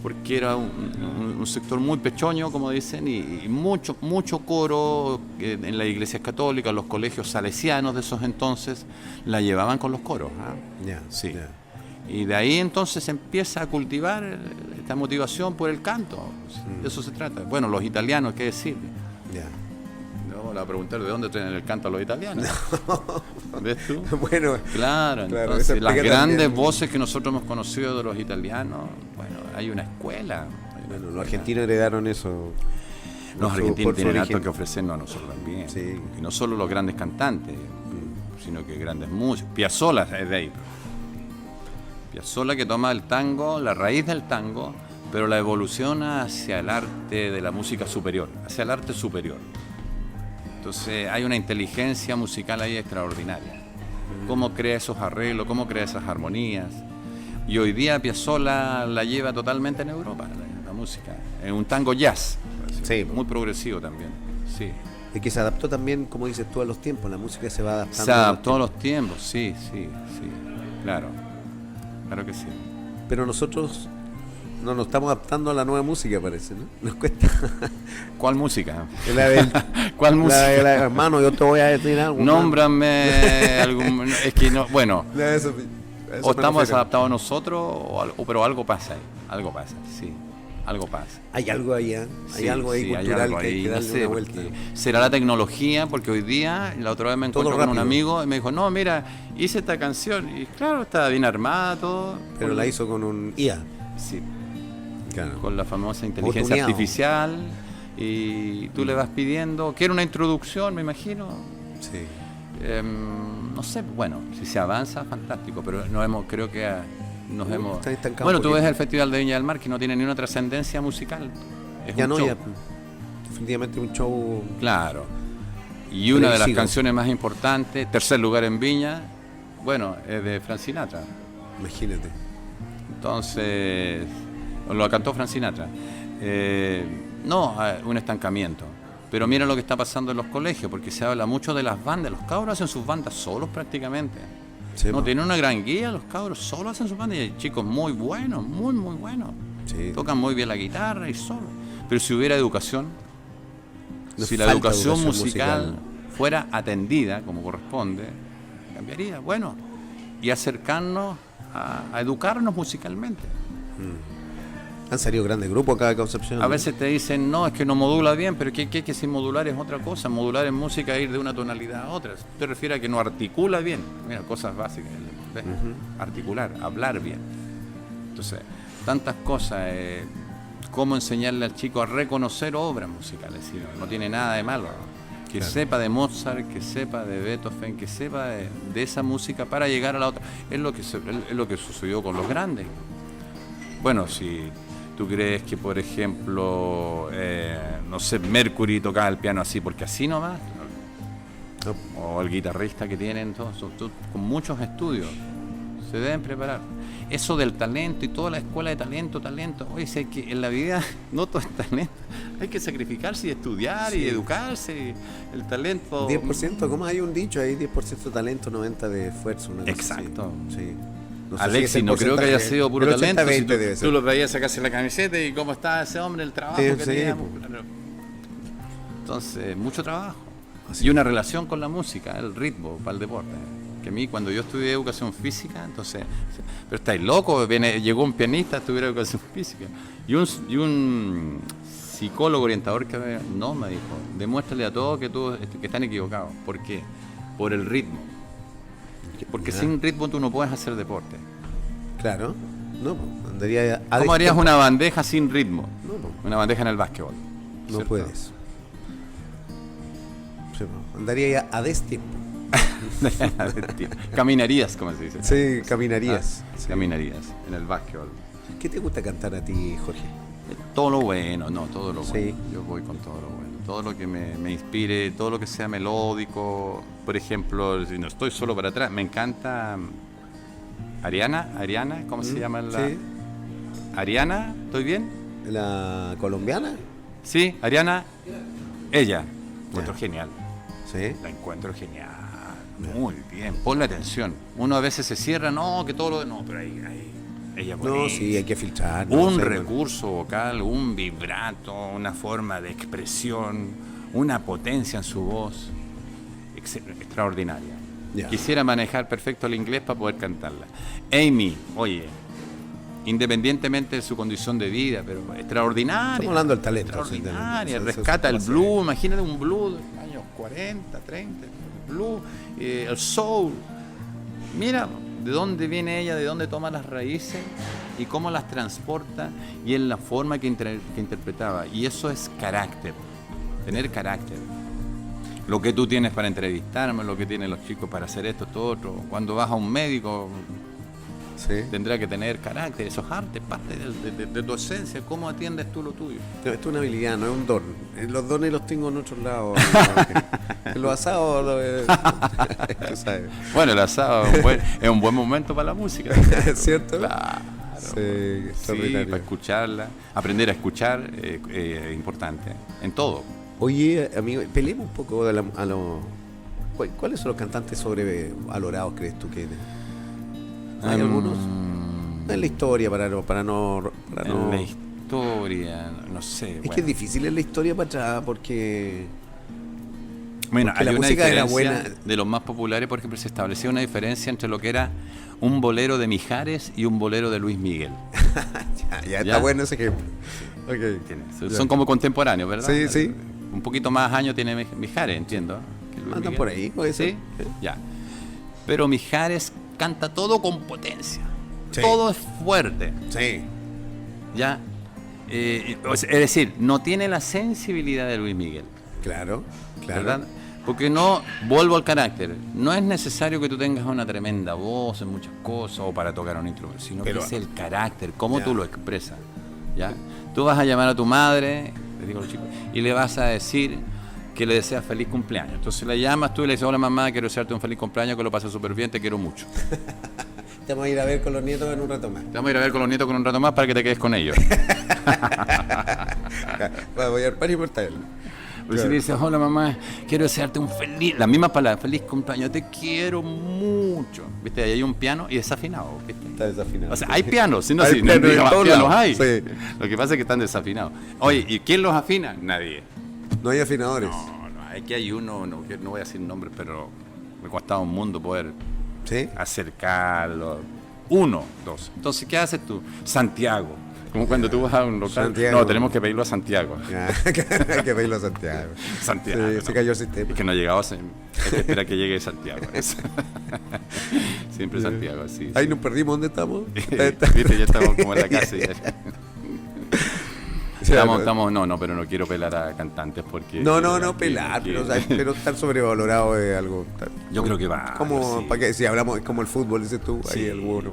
Porque era un sector muy pechoño, como dicen, y mucho coro en las iglesias católicas, los colegios salesianos de esos entonces, la llevaban con los coros. Sí. Y de ahí entonces se empieza a cultivar esta motivación por el canto. De eso se trata. Bueno, los italianos, ¿qué decir? No, le voy a preguntar de dónde traen el canto a los italianos. ¿Ves tú? Bueno, claro, entonces las grandes voces que nosotros hemos conocido de los italianos, bueno, hay una escuela. Bueno, los argentinos heredaron eso. Los argentinos tienen harto que ofrecernos a nosotros también. Sí. Y no solo los grandes cantantes, sino que grandes músicos. Piazzolla es de ahí. Piazzolla, que toma el tango, la raíz del tango, pero la evoluciona hacia el arte de la música superior, hacia el arte superior. Entonces hay una inteligencia musical ahí extraordinaria. Cómo crea esos arreglos, cómo crea esas armonías. Y hoy día Piazzolla la lleva totalmente en Europa, la música. Es un tango jazz, sí, muy progresivo también. Sí. Y que se adaptó también, como dices tú, a los tiempos. La música se va adaptando. Se adaptó a los tiempos, sí. Claro que sí. Pero nosotros no nos estamos adaptando a la nueva música, parece, ¿no? Nos cuesta. ¿Cuál música? ¿Cuál música? Hermano, yo te voy a decir algo. Nómbrame algún... Es que no, bueno. Eso o estamos desadaptados nosotros, pero algo pasa ahí. Algo pasa, sí. Algo pasa. Hay algo allá, hay algo ahí cultural algo que hay que darle una vuelta. Será la tecnología, porque hoy día, la otra vez me encontré con un amigo y me dijo, no, mira, hice esta canción. Y claro, estaba bien armada, todo. Pero la hizo con un IA. Sí. Claro. Con la famosa inteligencia artificial. Y tú le vas pidiendo, quiero una introducción, me imagino. Sí. No sé, bueno, si se avanza, fantástico, pero creo que nos hemos... Bueno, tú ves el Festival de Viña del Mar, que no tiene ni una trascendencia musical. Ya definitivamente un show... Claro. Y una de las canciones más importantes, tercer lugar en Viña, bueno, es de Frank Sinatra. Imagínate. Entonces, lo cantó Frank Sinatra. Un estancamiento. Pero mira lo que está pasando en los colegios, porque se habla mucho de las bandas. Los cabros hacen sus bandas solos prácticamente. Sí, no tienen una gran guía, los cabros solo hacen sus bandas y hay chicos muy buenos, muy buenos. Sí. Tocan muy bien la guitarra y solo. Pero si hubiera educación, si la educación musical fuera atendida como corresponde, cambiaría. Bueno, y acercarnos a educarnos musicalmente. Han salido grandes grupos acá de Concepción. A veces te dicen, no, es que no modula bien, pero que si modular es otra cosa. Modular en música es ir de una tonalidad a otra. Te refieres a que no articula bien. Mira, cosas básicas. Articular, hablar bien. Entonces, tantas cosas. Cómo enseñarle al chico a reconocer obras musicales. ¿Sí? No tiene nada de malo. Que sepa de Mozart, que sepa de Beethoven, que sepa de esa música para llegar a la otra. Es lo que sucedió con los grandes. Bueno, si tú crees que, por ejemplo, no sé, Mercury tocaba el piano así, porque así nomás, no. O el guitarrista que tienen, todos con muchos estudios, se deben preparar. Eso del talento y toda la escuela de talento, oye, si hay que, en la vida no todo es talento, hay que sacrificarse y estudiar y educarse, el talento... 10%, ¿cómo hay un dicho ahí? 10% talento, 90% de esfuerzo. Exacto. Sí. No Alexis, no creo que haya sido puro talento. Si tú lo veías sacarse la camiseta y cómo estaba ese hombre, el trabajo que tenía. Claro. Entonces, mucho trabajo. Y una relación con la música, el ritmo para el deporte. Que a mí, cuando yo estudié educación física, entonces, pero estáis locos, llegó un pianista a estudiar educación física. Y un psicólogo orientador que me dijo, demuéstrale a todos que están equivocados. ¿Por qué? Por el ritmo. Porque sin ritmo tú no puedes hacer deporte. Claro. No, andaría ¿Cómo harías una bandeja sin ritmo? No. Una bandeja en el básquetbol. No puedes. Andaría a destiempo. Caminarías, como se dice. Sí, caminarías. Sí. Caminarías en el básquetbol. ¿Qué te gusta cantar a ti, Jorge? Todo lo bueno, todo lo bueno. Sí. Yo voy con todo lo bueno. Todo lo que me inspire, todo lo que sea melódico. Por ejemplo, si no estoy solo para atrás, me encanta Ariana, ¿cómo se llama la? Sí. Ariana, ¿estoy bien? ¿La colombiana? Sí, Ariana, ella. Encuentro genial. Sí. La encuentro genial. Muy bien, ponle atención. Uno a veces se cierra, no, que todo lo... No, pero ahí ella No, sí, hay que filtrar. Un recurso vocal, un vibrato, una forma de expresión, una potencia en su voz extraordinaria. Ya. Quisiera manejar perfecto el inglés para poder cantarla. Amy, oye, independientemente de su condición de vida, pero extraordinaria. Estamos hablando del talento. Extraordinaria, rescata el blues, imagínate un blues de los años 40, 30, el blues, el soul. Mira de dónde viene ella, de dónde toma las raíces y cómo las transporta y en la forma que interpretaba. Y eso es carácter, tener carácter. Lo que tú tienes para entrevistarme, lo que tienen los chicos para hacer esto, otro. Cuando vas a un médico, sí, tendrá que tener carácter. Eso es arte, parte de tu esencia. ¿Cómo atiendes tú lo tuyo? Esto es una habilidad, no es un don. Los dones los tengo en otros lados. Los asados, ¿sabes? Bueno, el asado es un buen momento para la música. ¿Es cierto? Claro. Sí, para escucharla. Aprender a escuchar es importante, en todo. Oye, amigo, peleemos un poco a los... ¿Cuáles son los cantantes sobrevalorados, crees tú que hay algunos? En la historia, para no... En la historia, no sé. Es que es difícil en la historia para atrás, porque... Bueno, porque hay la una música era diferencia buena. de los más populares, por ejemplo, se establecía una diferencia entre lo que era un bolero de Mijares y un bolero de Luis Miguel. ya está bueno ese ejemplo. Okay. Son como contemporáneos, ¿verdad? Sí, sí. Un poquito más años tiene Mijares, entiendo. Andan por ahí, puede ser. ¿Sí? Ya. Pero Mijares canta todo con potencia. Sí. Todo es fuerte. Sí. ¿Ya? Es decir, no tiene la sensibilidad de Luis Miguel. Claro, claro. ¿Verdad? Porque no, vuelvo al carácter, no es necesario que tú tengas una tremenda voz en muchas cosas o para tocar un instrumento, sino que es el carácter, cómo tú lo expresas. ¿Ya? Tú vas a llamar a tu madre, les digo a los chicos, y le vas a decir que le deseas feliz cumpleaños. Entonces le llamas tú y le dices, hola mamá, quiero desearte un feliz cumpleaños, que lo pases súper bien, te quiero mucho. Te vamos a ir a ver con los nietos en un rato más. Te vamos a ir a ver con los nietos con un rato más para que te quedes con ellos. Voy al par y por traerlo. Pues si le dices, hola mamá, quiero desearte un feliz, las mismas palabras, feliz cumpleaños, te quiero mucho. ¿Viste? Ahí hay un piano y desafinado, ¿viste? Está desafinado. O sea, hay pianos, si no, hay pianos pianos hay. Sí. Lo que pasa es que están desafinados. Oye, ¿y quién los afina? Nadie. No hay afinadores. No, aquí hay uno, no voy a decir nombres, pero me ha costado un mundo poder acercarlo. 1, 2. Entonces, ¿qué haces tú? Santiago. Como cuando tú vas a un local. Santiago. No, tenemos que pedirlo a Santiago. Hay que pedirlo a Santiago. Santiago. Sí, no. Se cayó el sistema. Es que no ha llegado, hay que esperar que llegue Santiago. Siempre Santiago, así. Ahí nos perdimos, ¿dónde estamos? Viste, ya estamos como en la casa. Estamos, pero no quiero pelar a cantantes porque... No pelar, pero estar sobrevalorado es algo... Yo creo que va. Como, ¿para qué? Si hablamos, es como el fútbol, dices tú, sí. hay alguno.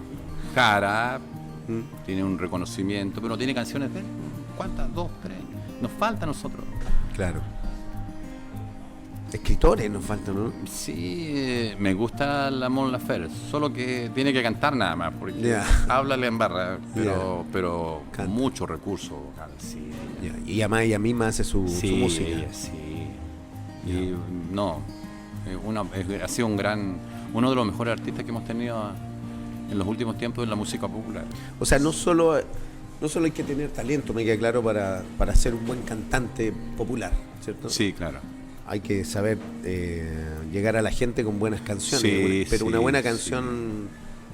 Jara tiene un reconocimiento, pero no tiene canciones de él. ¿Cuántas? 2, 3. Nos falta a nosotros. Claro. Escritores nos faltan, ¿no? Sí, me gusta la Mon Laferte, solo que tiene que cantar nada más, porque háblale en barra, pero con mucho recurso vocal, sí. Y además ella misma hace su música. Sí. Y ha sido uno de los mejores artistas que hemos tenido en los últimos tiempos en la música popular. O sea, no solo hay que tener talento, me queda claro, para ser un buen cantante popular, ¿cierto? Sí, claro. Hay que saber llegar a la gente con buenas canciones, pero una buena canción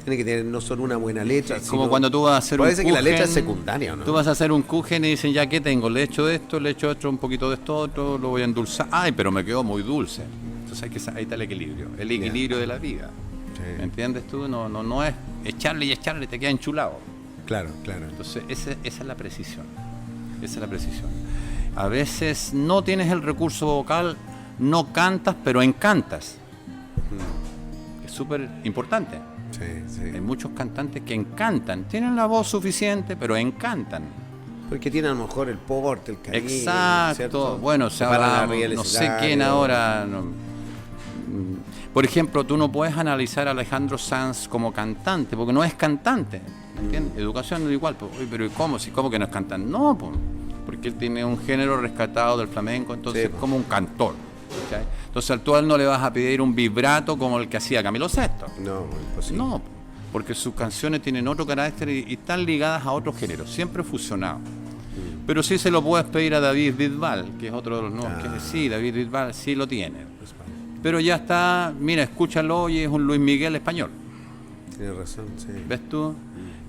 tiene que tener no solo una buena letra, sino como cuando tú vas a hacer un kuchen, que la letra es secundaria, ¿no? Tú vas a hacer un kuchen y dicen, ya, ¿qué tengo? Le echo esto, un poquito de esto, otro, lo voy a endulzar. Ay, pero me quedó muy dulce. Entonces ahí está el equilibrio de la vida. Sí. ¿Me entiendes tú? No es echarle y echarle, te queda enchulado. Claro. Entonces esa es la precisión. A veces no tienes el recurso vocal, no cantas, pero encantas. es súper importante. Sí. Hay muchos cantantes que encantan, tienen la voz suficiente, pero encantan. Porque tienen a lo mejor el porte, el cariño. Exacto. ¿cierto? Bueno, se habla, no sé quién ahora. Por ejemplo, tú no puedes analizar a Alejandro Sanz como cantante, porque no es cantante. ¿Entiendes? Educación no es igual. Pues, pero ¿cómo? ¿Cómo que no es cantante? No, pues, porque él tiene un género rescatado del flamenco, entonces es como un cantor. ¿Okay? Entonces al tú no le vas a pedir un vibrato como el que hacía Camilo VI. No, imposible. No, porque sus canciones tienen otro carácter y están ligadas a otros géneros, siempre fusionados. Pero sí se lo puedes pedir a David Bisbal, que es otro de los nuevos, que sí, David Bisbal sí lo tiene. Pero ya está, mira, escúchalo y es un Luis Miguel español. Tienes razón, sí. ¿Ves tú?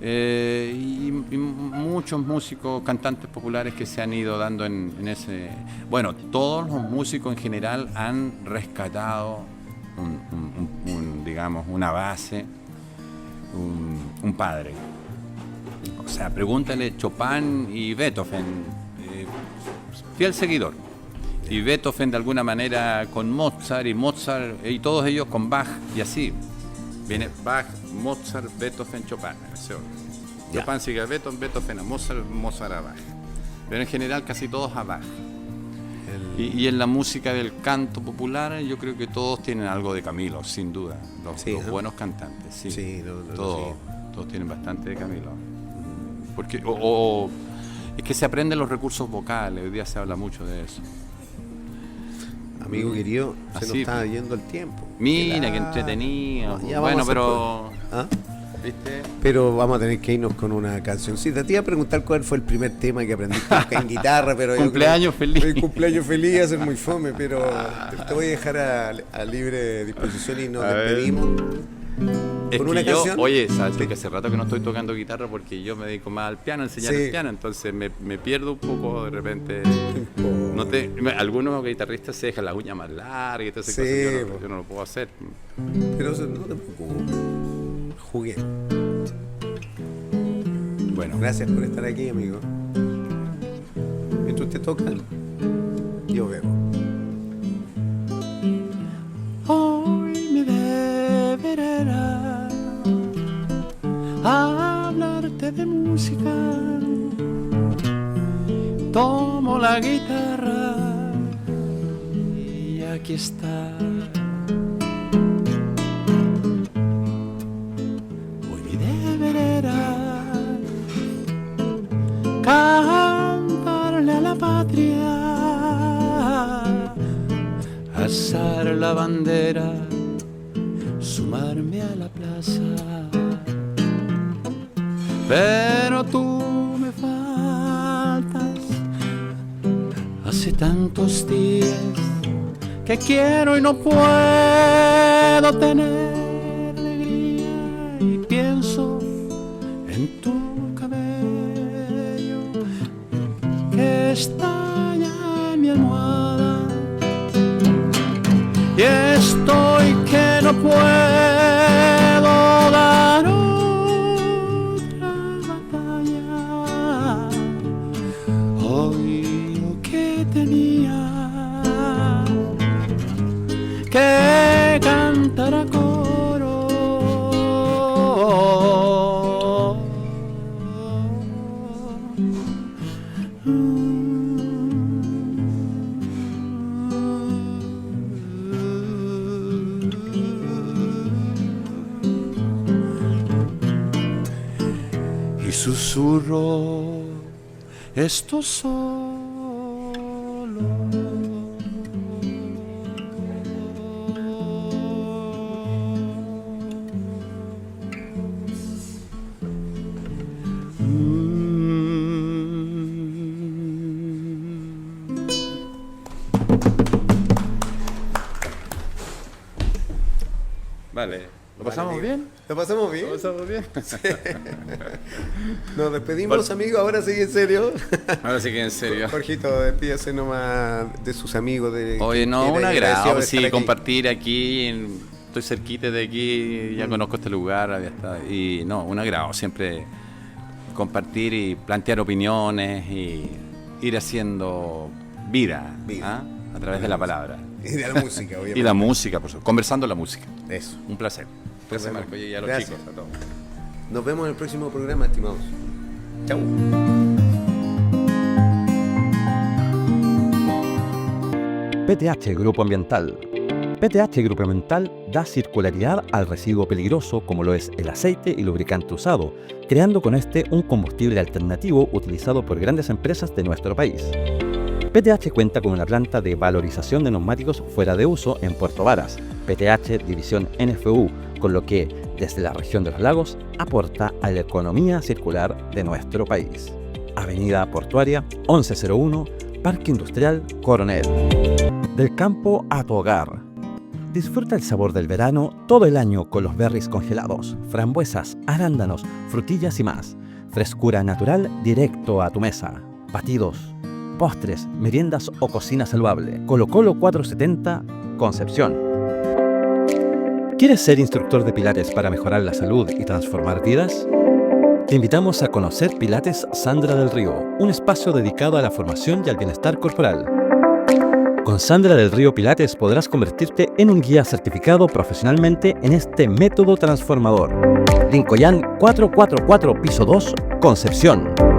Y muchos músicos, cantantes populares que se han ido dando en ese... Bueno, todos los músicos en general han rescatado digamos, una base, un padre. O sea, pregúntale Chopin y Beethoven, fiel seguidor. Y Beethoven de alguna manera con Mozart y todos ellos con Bach y así. Viene Bach, Mozart, Beethoven, Chopin. Chopin sigue a Beethoven a Mozart, Mozart a Bach. Pero en general casi todos a Bach. Y en la música del canto popular yo creo que todos tienen algo de Camilo, sin duda. Los buenos cantantes, sí. Sí, todos tienen bastante de Camilo. Porque es que se aprenden los recursos vocales, hoy día se habla mucho de eso. Amigo querido, se nos está yendo el tiempo. Mira, qué entretenido. Bueno, pero... ¿viste? Pero vamos a tener que irnos con una cancioncita. Te iba a preguntar cuál fue el primer tema que aprendiste a tocar en guitarra, pero... Cumpleaños feliz. El cumpleaños feliz va a ser muy fome, pero te voy a dejar a libre disposición y nos despedimos. Con una canción. Oye, sabes que hace rato que no estoy tocando guitarra porque yo me dedico más al piano, a enseñar el piano, entonces me pierdo un poco de repente. Algunos guitarristas se dejan la uña más larga y todas esas cosas. Yo no lo puedo hacer. Pero no te preocupes. Jugué. Bueno, gracias por estar aquí, amigo. Mientras usted toca, yo bebo. Hoy me deberá hablarte de música. Tomo la guitarra y aquí está. Hoy me deberá cantarle a la patria, alzar la bandera, sumarme a la plaza. Pero tú me faltas, hace tantos días que quiero y no puedo tener alegría y pienso en tu cabello que está ya en mi almohada. Y estoy que no puedo dar otra batalla. Hoy lo que tenía que cantar a coro. Susurro, esto solo. Vale. ¿Lo pasamos bien? ¿Lo pasamos bien? ¿Lo pasamos bien? Sí. Nos despedimos, amigos, ahora sí, en serio. Ahora sí que en serio. Jorgito, despídase nomás de sus amigos. Oye, no, un agrado, sí, compartir aquí. Estoy cerquita de aquí, ya conozco este lugar. Y no, un agrado, siempre compartir y plantear opiniones y ir haciendo vida. A través de la palabra. Y de la música, obviamente. Y la música, por supuesto. Conversando la música. Eso. Un placer. Gracias, Marco. Y a los Gracias. chicos, a todos. Nos vemos en el próximo programa, estimados. Chau. PTH Grupo Ambiental. PTH Grupo Ambiental da circularidad al residuo peligroso como lo es el aceite y lubricante usado, creando con este un combustible alternativo utilizado por grandes empresas de nuestro país. PTH cuenta con una planta de valorización de neumáticos fuera de uso en Puerto Varas, PTH División NFU, con lo que, desde la región de los lagos, aporta a la economía circular de nuestro país. Avenida Portuaria 1101, Parque Industrial Coronel. Del campo a tu hogar. Disfruta el sabor del verano todo el año con los berries congelados, frambuesas, arándanos, frutillas y más. Frescura natural directo a tu mesa. Batidos, postres, meriendas o cocina saludable. Colo Colo 470, Concepción. ¿Quieres ser instructor de Pilates para mejorar la salud y transformar vidas? Te invitamos a conocer Pilates Sandra del Río, un espacio dedicado a la formación y al bienestar corporal. Con Sandra del Río Pilates podrás convertirte en un guía certificado profesionalmente en este método transformador. Lincoln 444, piso 2, Concepción.